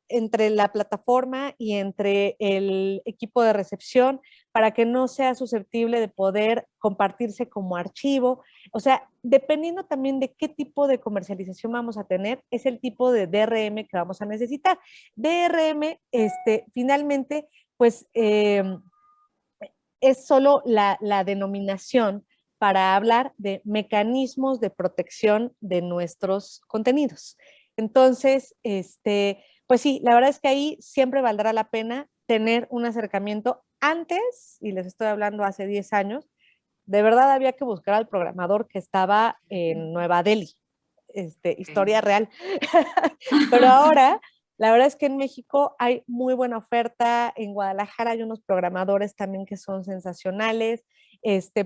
entre la plataforma y entre el equipo de recepción, para que no sea susceptible de poder compartirse como archivo. O sea, dependiendo también de qué tipo de comercialización vamos a tener, es el tipo de DRM que vamos a necesitar. DRM, finalmente, pues es solo la denominación para hablar de mecanismos de protección de nuestros contenidos. Entonces, pues sí, la verdad es que ahí siempre valdrá la pena tener un acercamiento antes, y les estoy hablando hace 10 años, de verdad había que buscar al programador que estaba en Nueva Delhi, historia real. Pero ahora, la verdad es que en México hay muy buena oferta, en Guadalajara hay unos programadores también que son sensacionales,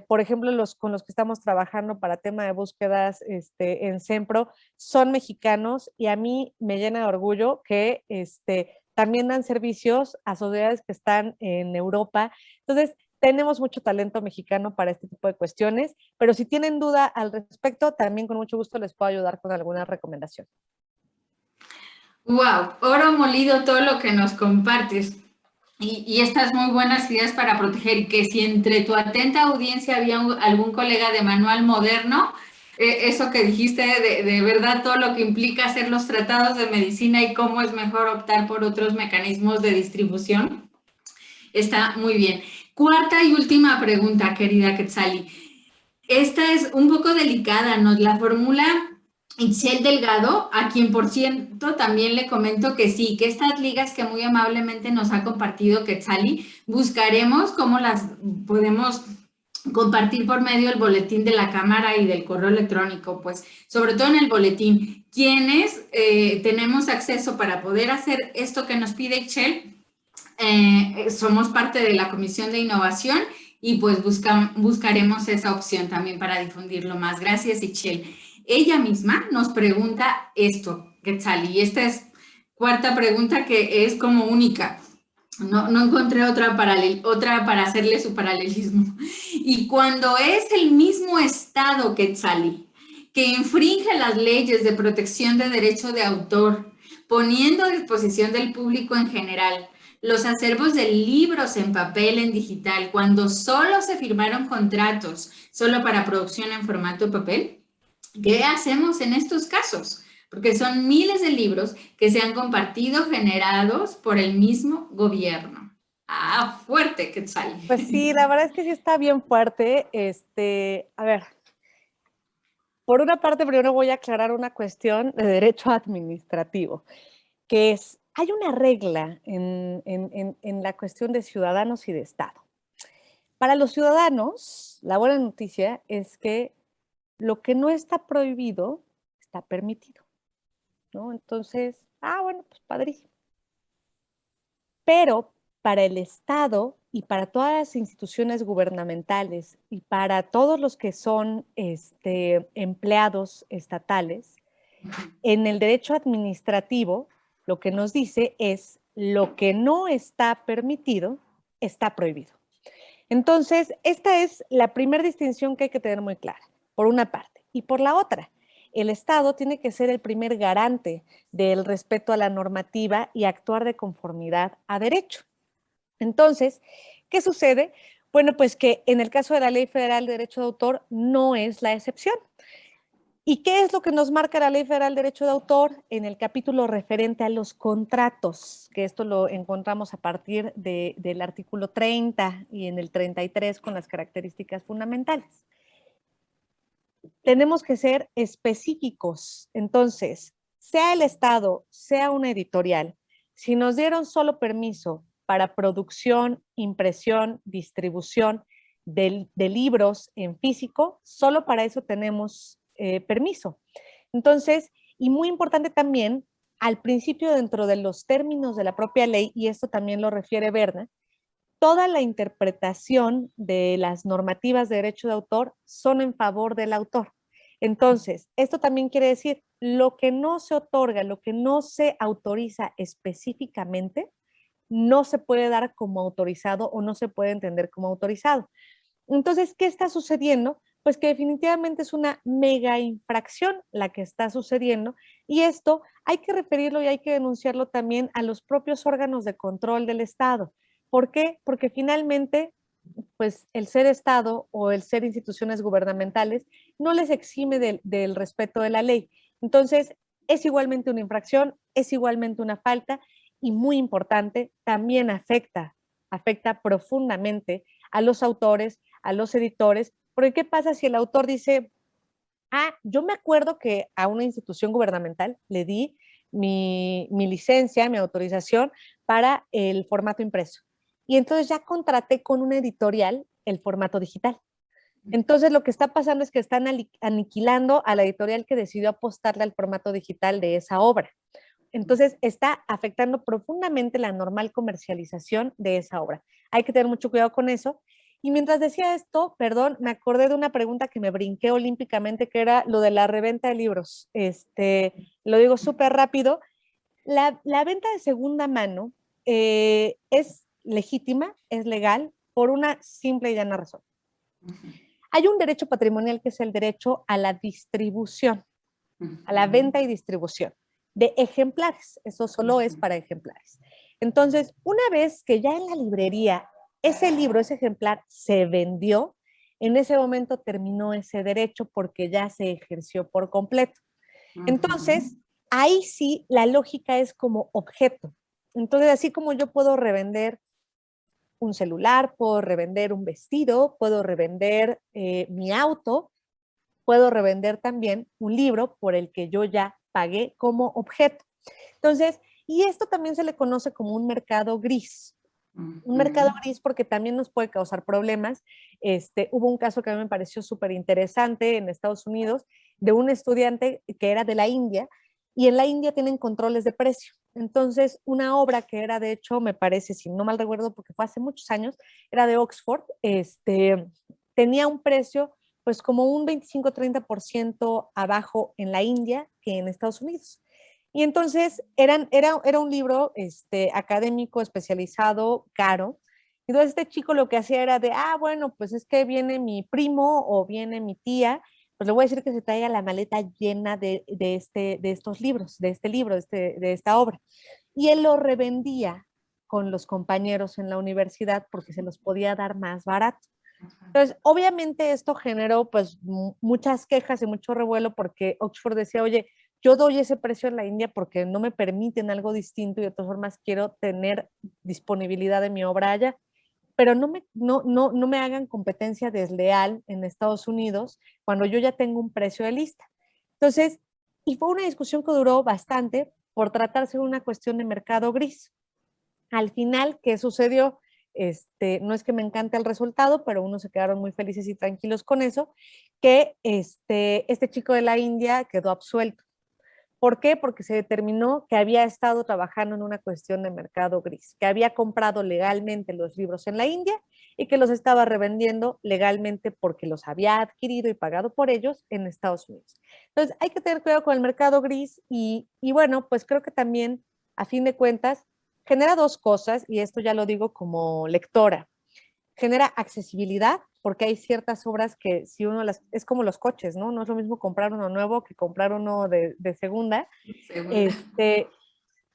por ejemplo, con los que estamos trabajando para tema de búsquedas en Sempro, son mexicanos y a mí me llena de orgullo que también dan servicios a sociedades que están en Europa. Entonces, tenemos mucho talento mexicano para este tipo de cuestiones, pero si tienen duda al respecto, también con mucho gusto les puedo ayudar con alguna recomendación. Wow, oro molido todo lo que nos compartes. Y estas muy buenas ideas para proteger, y que si entre tu atenta audiencia había algún colega de manual moderno, eso que dijiste de verdad, todo lo que implica hacer los tratados de medicina y cómo es mejor optar por otros mecanismos de distribución, está muy bien. Cuarta y última pregunta, querida Quetzali. Esta es un poco delicada, nos la formula Itzel Delgado, a quien por cierto también le comento que sí, que estas ligas que muy amablemente nos ha compartido Quetzali, buscaremos cómo las podemos compartir por medio del boletín de la Cámara y del correo electrónico, pues sobre todo en el boletín. Quienes tenemos acceso para poder hacer esto que nos pide Itzel, somos parte de la Comisión de Innovación y pues buscaremos esa opción también para difundirlo más. Gracias, Itzel. Ella misma nos pregunta esto, Quetzali, y esta es cuarta pregunta que es como única. No encontré otra para hacerle su paralelismo. Y cuando es el mismo Estado, Quetzali, que infringe las leyes de protección de derecho de autor, poniendo a disposición del público en general los acervos de libros en papel, en digital, cuando solo se firmaron contratos solo para producción en formato papel, ¿qué hacemos en estos casos? Porque son miles de libros que se han compartido, generados por el mismo gobierno. Ah, fuerte, Quetzal. Pues sí, la verdad es que sí está bien fuerte. A ver, por una parte, primero voy a aclarar una cuestión de derecho administrativo, que es, hay una regla en la cuestión de ciudadanos y de Estado. Para los ciudadanos, la buena noticia es que lo que no está prohibido está permitido, ¿no? Entonces, bueno, pues padrísimo. Pero para el Estado y para todas las instituciones gubernamentales y para todos los que son empleados estatales, en el derecho administrativo lo que nos dice es lo que no está permitido está prohibido. Entonces, esta es la primera distinción que hay que tener muy clara, por una parte. Y por la otra, el Estado tiene que ser el primer garante del respeto a la normativa y actuar de conformidad a derecho. Entonces, ¿qué sucede? Bueno, pues que en el caso de la Ley Federal de Derecho de Autor no es la excepción. ¿Y qué es lo que nos marca la Ley Federal de Derecho de Autor? En el capítulo referente a los contratos, que esto lo encontramos a partir del artículo 30 y en el 33 con las características fundamentales. Tenemos que ser específicos. Entonces, sea el Estado, sea una editorial, si nos dieron solo permiso para producción, impresión, distribución de libros en físico, solo para eso tenemos permiso. Entonces, y muy importante también, al principio dentro de los términos de la propia ley, y esto también lo refiere Berna, toda la interpretación de las normativas de derecho de autor son en favor del autor. Entonces, esto también quiere decir, lo que no se otorga, lo que no se autoriza específicamente, no se puede dar como autorizado o no se puede entender como autorizado. Entonces, ¿qué está sucediendo? Pues que definitivamente es una mega infracción la que está sucediendo y esto hay que referirlo y hay que denunciarlo también a los propios órganos de control del Estado. ¿Por qué? Porque finalmente, pues el ser Estado o el ser instituciones gubernamentales no les exime del respeto de la ley. Entonces, es igualmente una infracción, es igualmente una falta y muy importante, también afecta profundamente a los autores, a los editores, Porque ¿qué pasa si el autor dice, yo me acuerdo que a una institución gubernamental le di mi licencia, mi autorización para el formato impreso. Y entonces ya contraté con una editorial el formato digital. Entonces lo que está pasando es que están aniquilando a la editorial que decidió apostarle al formato digital de esa obra. Entonces está afectando profundamente la normal comercialización de esa obra. Hay que tener mucho cuidado con eso. Y mientras decía esto, perdón, me acordé de una pregunta que me brinqué olímpicamente, que era lo de la reventa de libros. Lo digo súper rápido. La venta de segunda mano es legítima, es legal, por una simple y llana razón. Hay un derecho patrimonial que es el derecho a la distribución, a la venta y distribución de ejemplares. Eso solo es para ejemplares. Entonces, una vez que ya en la librería ese libro, ese ejemplar se vendió, en ese momento terminó ese derecho porque ya se ejerció por completo. Entonces, ahí sí la lógica es como objeto. Entonces, así como yo puedo revender un celular, puedo revender un vestido, puedo revender mi auto, puedo revender también un libro por el que yo ya pagué como objeto. Entonces, y esto también se le conoce como un mercado gris. Un mercado gris porque también nos puede causar problemas. Hubo un caso que a mí me pareció súper interesante en Estados Unidos de un estudiante que era de la India y en la India tienen controles de precio. Entonces, una obra que era, de hecho, me parece, si no mal recuerdo, porque fue hace muchos años, era de Oxford, tenía un precio pues como un 25-30% abajo en la India que en Estados Unidos. Y entonces era un libro académico especializado, caro. Entonces este chico lo que hacía era de, bueno, pues es que viene mi primo o viene mi tía, pues le voy a decir que se traiga la maleta llena de estos libros, de este libro, de esta obra. Y él lo revendía con los compañeros en la universidad porque se los podía dar más barato. Entonces, obviamente esto generó pues muchas quejas y mucho revuelo porque Oxford decía, oye, yo doy ese precio en la India porque no me permiten algo distinto y de todas formas quiero tener disponibilidad de mi obra allá, pero no me hagan competencia desleal en Estados Unidos cuando yo ya tengo un precio de lista. Entonces, y fue una discusión que duró bastante por tratarse de una cuestión de mercado gris. Al final, ¿qué sucedió? No es que me encante el resultado, pero unos se quedaron muy felices y tranquilos con eso, que este chico de la India quedó absuelto. ¿Por qué? Porque se determinó que había estado trabajando en una cuestión de mercado gris, que había comprado legalmente los libros en la India y que los estaba revendiendo legalmente porque los había adquirido y pagado por ellos en Estados Unidos. Entonces, hay que tener cuidado con el mercado gris y bueno, pues creo que también, a fin de cuentas, genera dos cosas, y esto ya lo digo como lectora. Genera accesibilidad, porque hay ciertas obras que si uno las, es como los coches, ¿no? No es lo mismo comprar uno nuevo que comprar uno de segunda.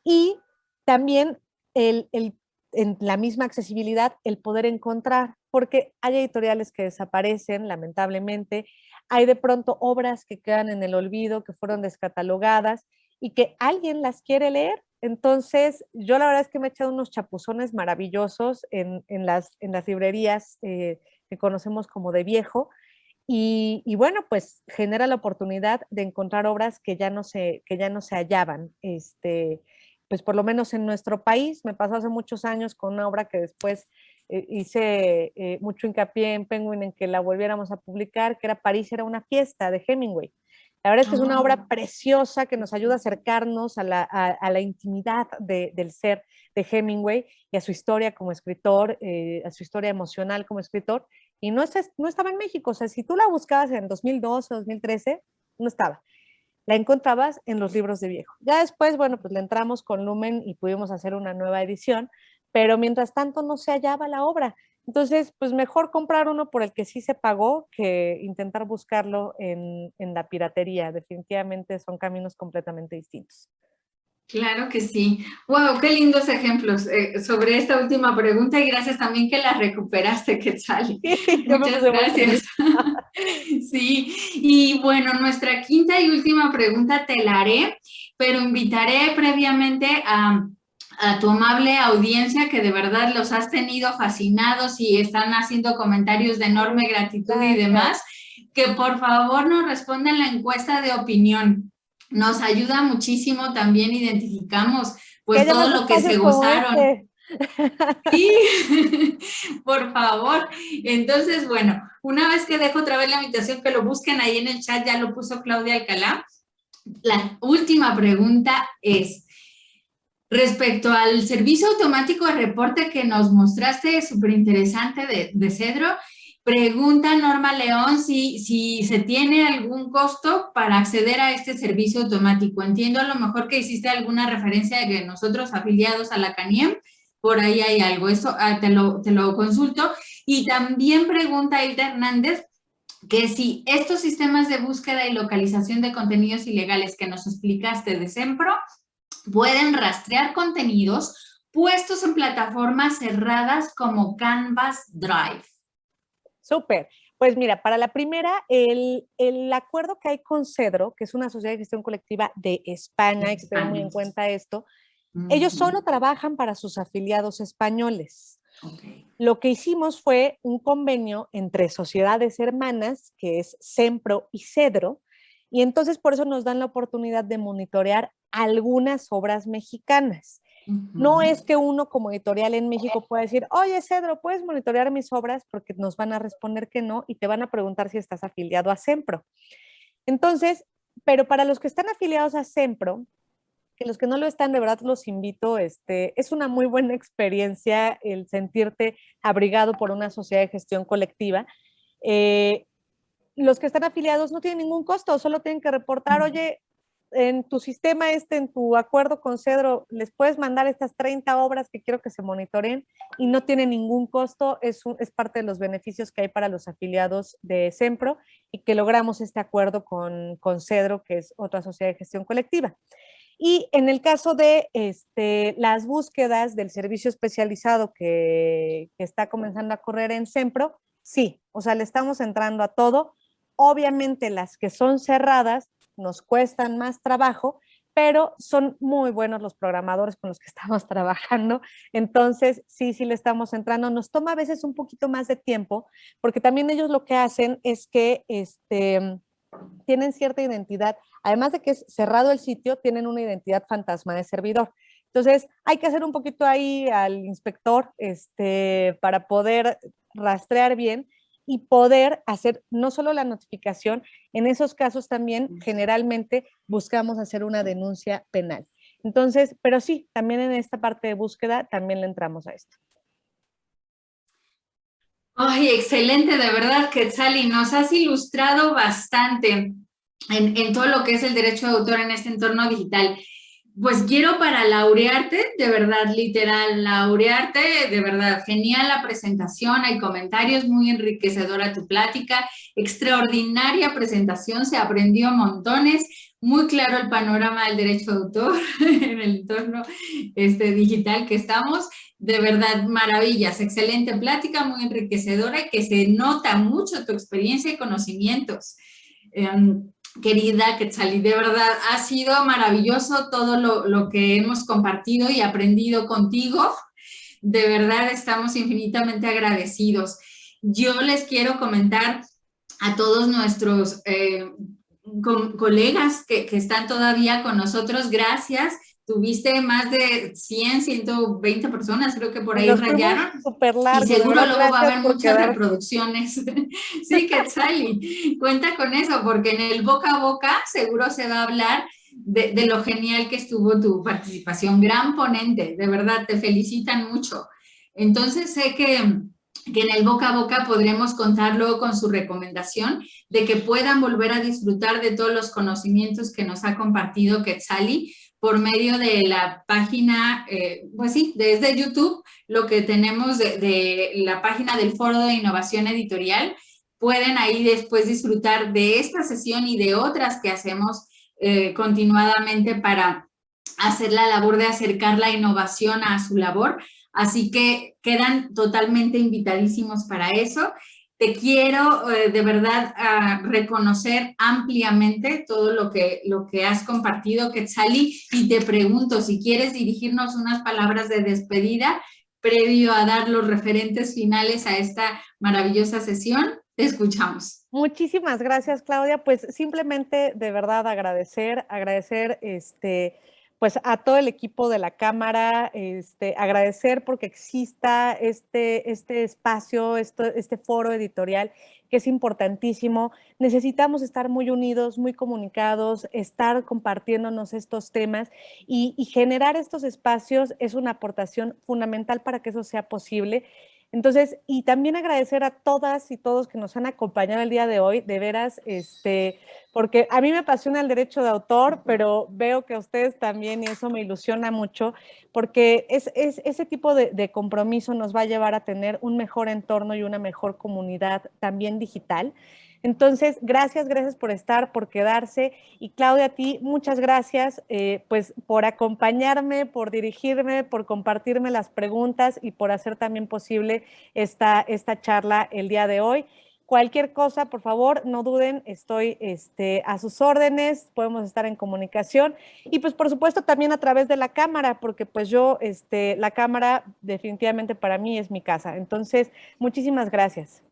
Y también en la misma accesibilidad, el poder encontrar, porque hay editoriales que desaparecen, lamentablemente, hay de pronto obras que quedan en el olvido, que fueron descatalogadas y que alguien las quiere leer. Entonces, yo la verdad es que me he echado unos chapuzones maravillosos en las librerías que conocemos como de viejo, y bueno, pues genera la oportunidad de encontrar obras que ya no se hallaban. Pues por lo menos en nuestro país, me pasó hace muchos años con una obra que después hice mucho hincapié en Penguin en que la volviéramos a publicar, que era París era una fiesta, de Hemingway. La verdad es que es una obra preciosa que nos ayuda a acercarnos a la intimidad del ser de Hemingway y a su historia como escritor, a su historia emocional como escritor. Y no estaba en México. O sea, si tú la buscabas en 2012 o 2013, no estaba. La encontrabas en los libros de viejo. Ya después, bueno, pues le entramos con Lumen y pudimos hacer una nueva edición, pero mientras tanto no se hallaba la obra. Entonces, pues mejor comprar uno por el que sí se pagó que intentar buscarlo en la piratería. Definitivamente son caminos completamente distintos. Claro que sí. Wow, qué lindos ejemplos sobre esta última pregunta y gracias también que la recuperaste, Quetzali. Sí, muchas gracias. Sí, y bueno, nuestra quinta y última pregunta te la haré, pero invitaré previamente a a tu amable audiencia que de verdad los has tenido fascinados y están haciendo comentarios de enorme gratitud y demás, que por favor nos respondan la encuesta de opinión. Nos ayuda muchísimo, también identificamos pues todo lo que se gozaron. Sí, por favor. Entonces, bueno, una vez que dejo otra vez la invitación, que lo busquen ahí en el chat, ya lo puso Claudia Alcalá. La última pregunta es, respecto al servicio automático de reporte que nos mostraste, súper interesante de Cedro, pregunta Norma León si se tiene algún costo para acceder a este servicio automático. Entiendo a lo mejor que hiciste alguna referencia de que nosotros afiliados a la CANIEM, por ahí hay algo, eso te lo consulto. Y también pregunta Hilda Hernández que si estos sistemas de búsqueda y localización de contenidos ilegales que nos explicaste de SEMPRO pueden rastrear contenidos puestos en plataformas cerradas como Canvas Drive. Súper. Pues mira, para la primera, el acuerdo que hay con Cedro, que es una sociedad de gestión colectiva de España, hay que tener muy en cuenta esto, ellos solo trabajan para sus afiliados españoles. Okay. Lo que hicimos fue un convenio entre sociedades hermanas, que es SEMPRO y Cedro, y entonces por eso nos dan la oportunidad de monitorear algunas obras mexicanas. No es que uno como editorial en México pueda decir, oye, Cedro, ¿puedes monitorear mis obras? Porque nos van a responder que no y te van a preguntar si estás afiliado a SEMPRO. Entonces, pero para los que están afiliados a SEMPRO, que los que no lo están, de verdad los invito, es una muy buena experiencia el sentirte abrigado por una sociedad de gestión colectiva. Los que están afiliados no tienen ningún costo, solo tienen que reportar, oye, en tu sistema en tu acuerdo con Cedro, les puedes mandar estas 30 obras que quiero que se monitoreen y no tiene ningún costo, es parte de los beneficios que hay para los afiliados de SEMPRO y que logramos este acuerdo con Cedro, que es otra sociedad de gestión colectiva. Y en el caso de las búsquedas del servicio especializado que está comenzando a correr en SEMPRO, sí, o sea, le estamos entrando a todo. Obviamente las que son cerradas nos cuestan más trabajo, pero son muy buenos los programadores con los que estamos trabajando. Entonces, sí le estamos entrando. Nos toma a veces un poquito más de tiempo, porque también ellos lo que hacen es que tienen cierta identidad. Además de que es cerrado el sitio, tienen una identidad fantasma de servidor. Entonces, hay que hacer un poquito ahí al inspector para poder rastrear bien y poder hacer no solo la notificación, en esos casos también generalmente buscamos hacer una denuncia penal. Entonces, pero sí, también en esta parte de búsqueda también le entramos a esto. Ay, excelente, de verdad, Quetzali, nos has ilustrado bastante en todo lo que es el derecho de autor en este entorno digital. Pues quiero para laurearte, de verdad, literal, laurearte, de verdad, genial la presentación, hay comentarios, muy enriquecedora tu plática, extraordinaria presentación, se aprendió montones, muy claro el panorama del derecho de autor en el entorno digital que estamos, de verdad, maravillas, excelente plática, muy enriquecedora y que se nota mucho tu experiencia y conocimientos. Querida Quetzali, de verdad ha sido maravilloso todo lo que hemos compartido y aprendido contigo. De verdad estamos infinitamente agradecidos. Yo les quiero comentar a todos nuestros colegas que están todavía con nosotros, gracias. Tuviste más de 100, 120 personas, creo que por ahí rayaron. Súper largo, y seguro luego va a haber muchas reproducciones. Sí, Quetzali, cuenta con eso, porque en el boca a boca seguro se va a hablar de lo genial que estuvo tu participación. Gran ponente, de verdad, te felicitan mucho. Entonces sé que en el boca a boca podremos contar luego con su recomendación de que puedan volver a disfrutar de todos los conocimientos que nos ha compartido Quetzali por medio de la página, pues sí, desde YouTube, lo que tenemos de la página del Foro de Innovación Editorial. Pueden ahí después disfrutar de esta sesión y de otras que hacemos continuadamente para hacer la labor de acercar la innovación a su labor. Así que quedan totalmente invitadísimos para eso. Te quiero de verdad reconocer ampliamente todo lo que has compartido, Quetzali, y te pregunto si quieres dirigirnos unas palabras de despedida previo a dar los referentes finales a esta maravillosa sesión. Te escuchamos. Muchísimas gracias, Claudia. Pues simplemente de verdad agradecer pues a todo el equipo de la Cámara, agradecer porque exista este espacio, este foro editorial que es importantísimo. Necesitamos estar muy unidos, muy comunicados, estar compartiéndonos estos temas y generar estos espacios es una aportación fundamental para que eso sea posible. Entonces, y también agradecer a todas y todos que nos han acompañado el día de hoy, de veras, porque a mí me apasiona el derecho de autor, pero veo que a ustedes también y eso me ilusiona mucho, porque ese tipo de compromiso nos va a llevar a tener un mejor entorno y una mejor comunidad también digital. Entonces, gracias por estar, por quedarse. Y Claudia, a ti, muchas gracias pues por acompañarme, por dirigirme, por compartirme las preguntas y por hacer también posible esta charla el día de hoy. Cualquier cosa, por favor, no duden, estoy a sus órdenes, podemos estar en comunicación. Y pues, por supuesto, también a través de la cámara, porque pues yo, la cámara definitivamente para mí es mi casa. Entonces, muchísimas gracias.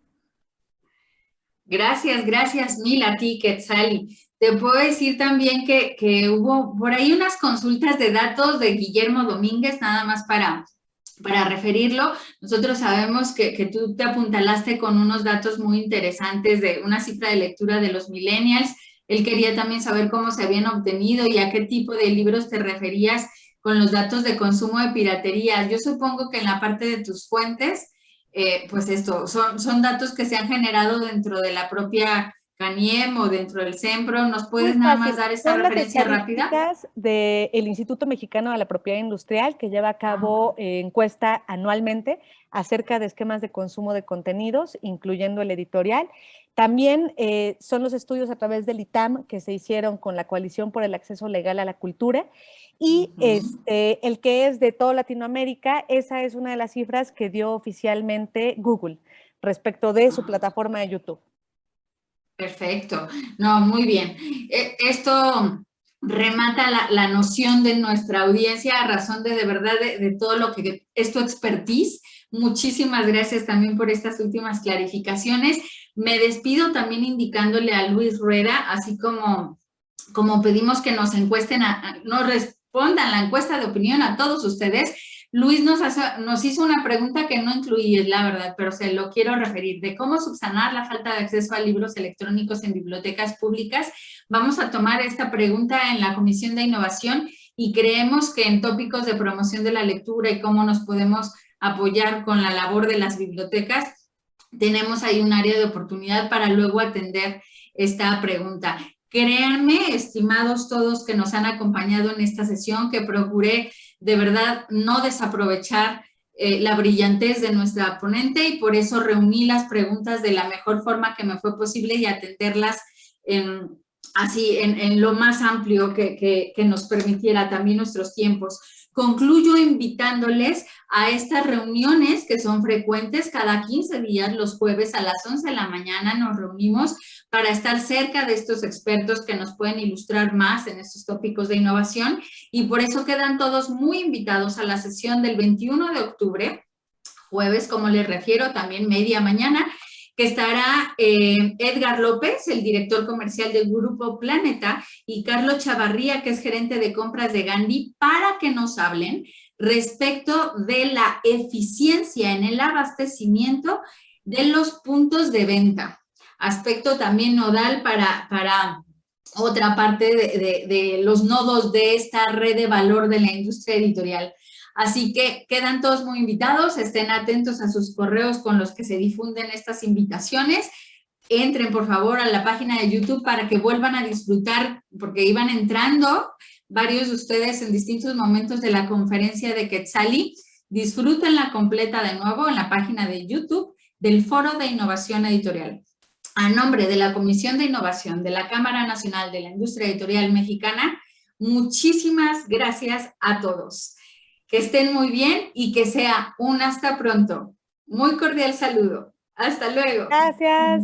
Gracias mil a ti, Quetzali. Te puedo decir también que hubo por ahí unas consultas de datos de Guillermo Domínguez, nada más para referirlo. Nosotros sabemos que tú te apuntalaste con unos datos muy interesantes de una cifra de lectura de los millennials. Él quería también saber cómo se habían obtenido y a qué tipo de libros te referías con los datos de consumo de piratería. Yo supongo que en la parte de tus fuentes, pues esto, son datos que se han generado dentro de la propia CANIEM o dentro del CEMPRO. ¿Nos puedes nada más dar esta referencia rápida? Son las estadísticas del Instituto Mexicano de la Propiedad Industrial, que lleva a cabo encuesta anualmente acerca de esquemas de consumo de contenidos, incluyendo el editorial. También son los estudios a través del ITAM que se hicieron con la Coalición por el Acceso Legal a la Cultura. Y el que es de toda Latinoamérica, esa es una de las cifras que dio oficialmente Google respecto de su plataforma de YouTube. Perfecto. No, muy bien. Esto remata la noción de nuestra audiencia a razón de verdad de todo lo que es tu expertise. Muchísimas gracias también por estas últimas clarificaciones. Me despido también indicándole a Luis Rueda, así como pedimos que nos encuesten, nos respondan la encuesta de opinión a todos ustedes. Luis nos hizo una pregunta que no incluí, la verdad, pero se lo quiero referir, de cómo subsanar la falta de acceso a libros electrónicos en bibliotecas públicas. Vamos a tomar esta pregunta en la Comisión de Innovación y creemos que en tópicos de promoción de la lectura y cómo nos podemos apoyar con la labor de las bibliotecas, tenemos ahí un área de oportunidad para luego atender esta pregunta. Créanme, estimados todos que nos han acompañado en esta sesión, que procuré de verdad no desaprovechar la brillantez de nuestra ponente y por eso reuní las preguntas de la mejor forma que me fue posible y atenderlas en lo más amplio que nos permitiera también nuestros tiempos. Concluyo invitándoles a estas reuniones que son frecuentes cada 15 días, los jueves a las 11 de la mañana nos reunimos para estar cerca de estos expertos que nos pueden ilustrar más en estos tópicos de innovación y por eso quedan todos muy invitados a la sesión del 21 de octubre, jueves, como les refiero, también media mañana, que estará Edgar López, el director comercial del Grupo Planeta, y Carlos Chavarría, que es gerente de compras de Gandhi, para que nos hablen respecto de la eficiencia en el abastecimiento de los puntos de venta. Aspecto también nodal para otra parte de los nodos de esta red de valor de la industria editorial. Así que quedan todos muy invitados, estén atentos a sus correos con los que se difunden estas invitaciones. Entren, por favor, a la página de YouTube para que vuelvan a disfrutar, porque iban entrando varios de ustedes en distintos momentos de la conferencia de Quetzali. Disfrútenla completa de nuevo en la página de YouTube del Foro de Innovación Editorial. A nombre de la Comisión de Innovación de la Cámara Nacional de la Industria Editorial Mexicana, muchísimas gracias a todos. Que estén muy bien y que sea un hasta pronto. Muy cordial saludo. Hasta luego. Gracias.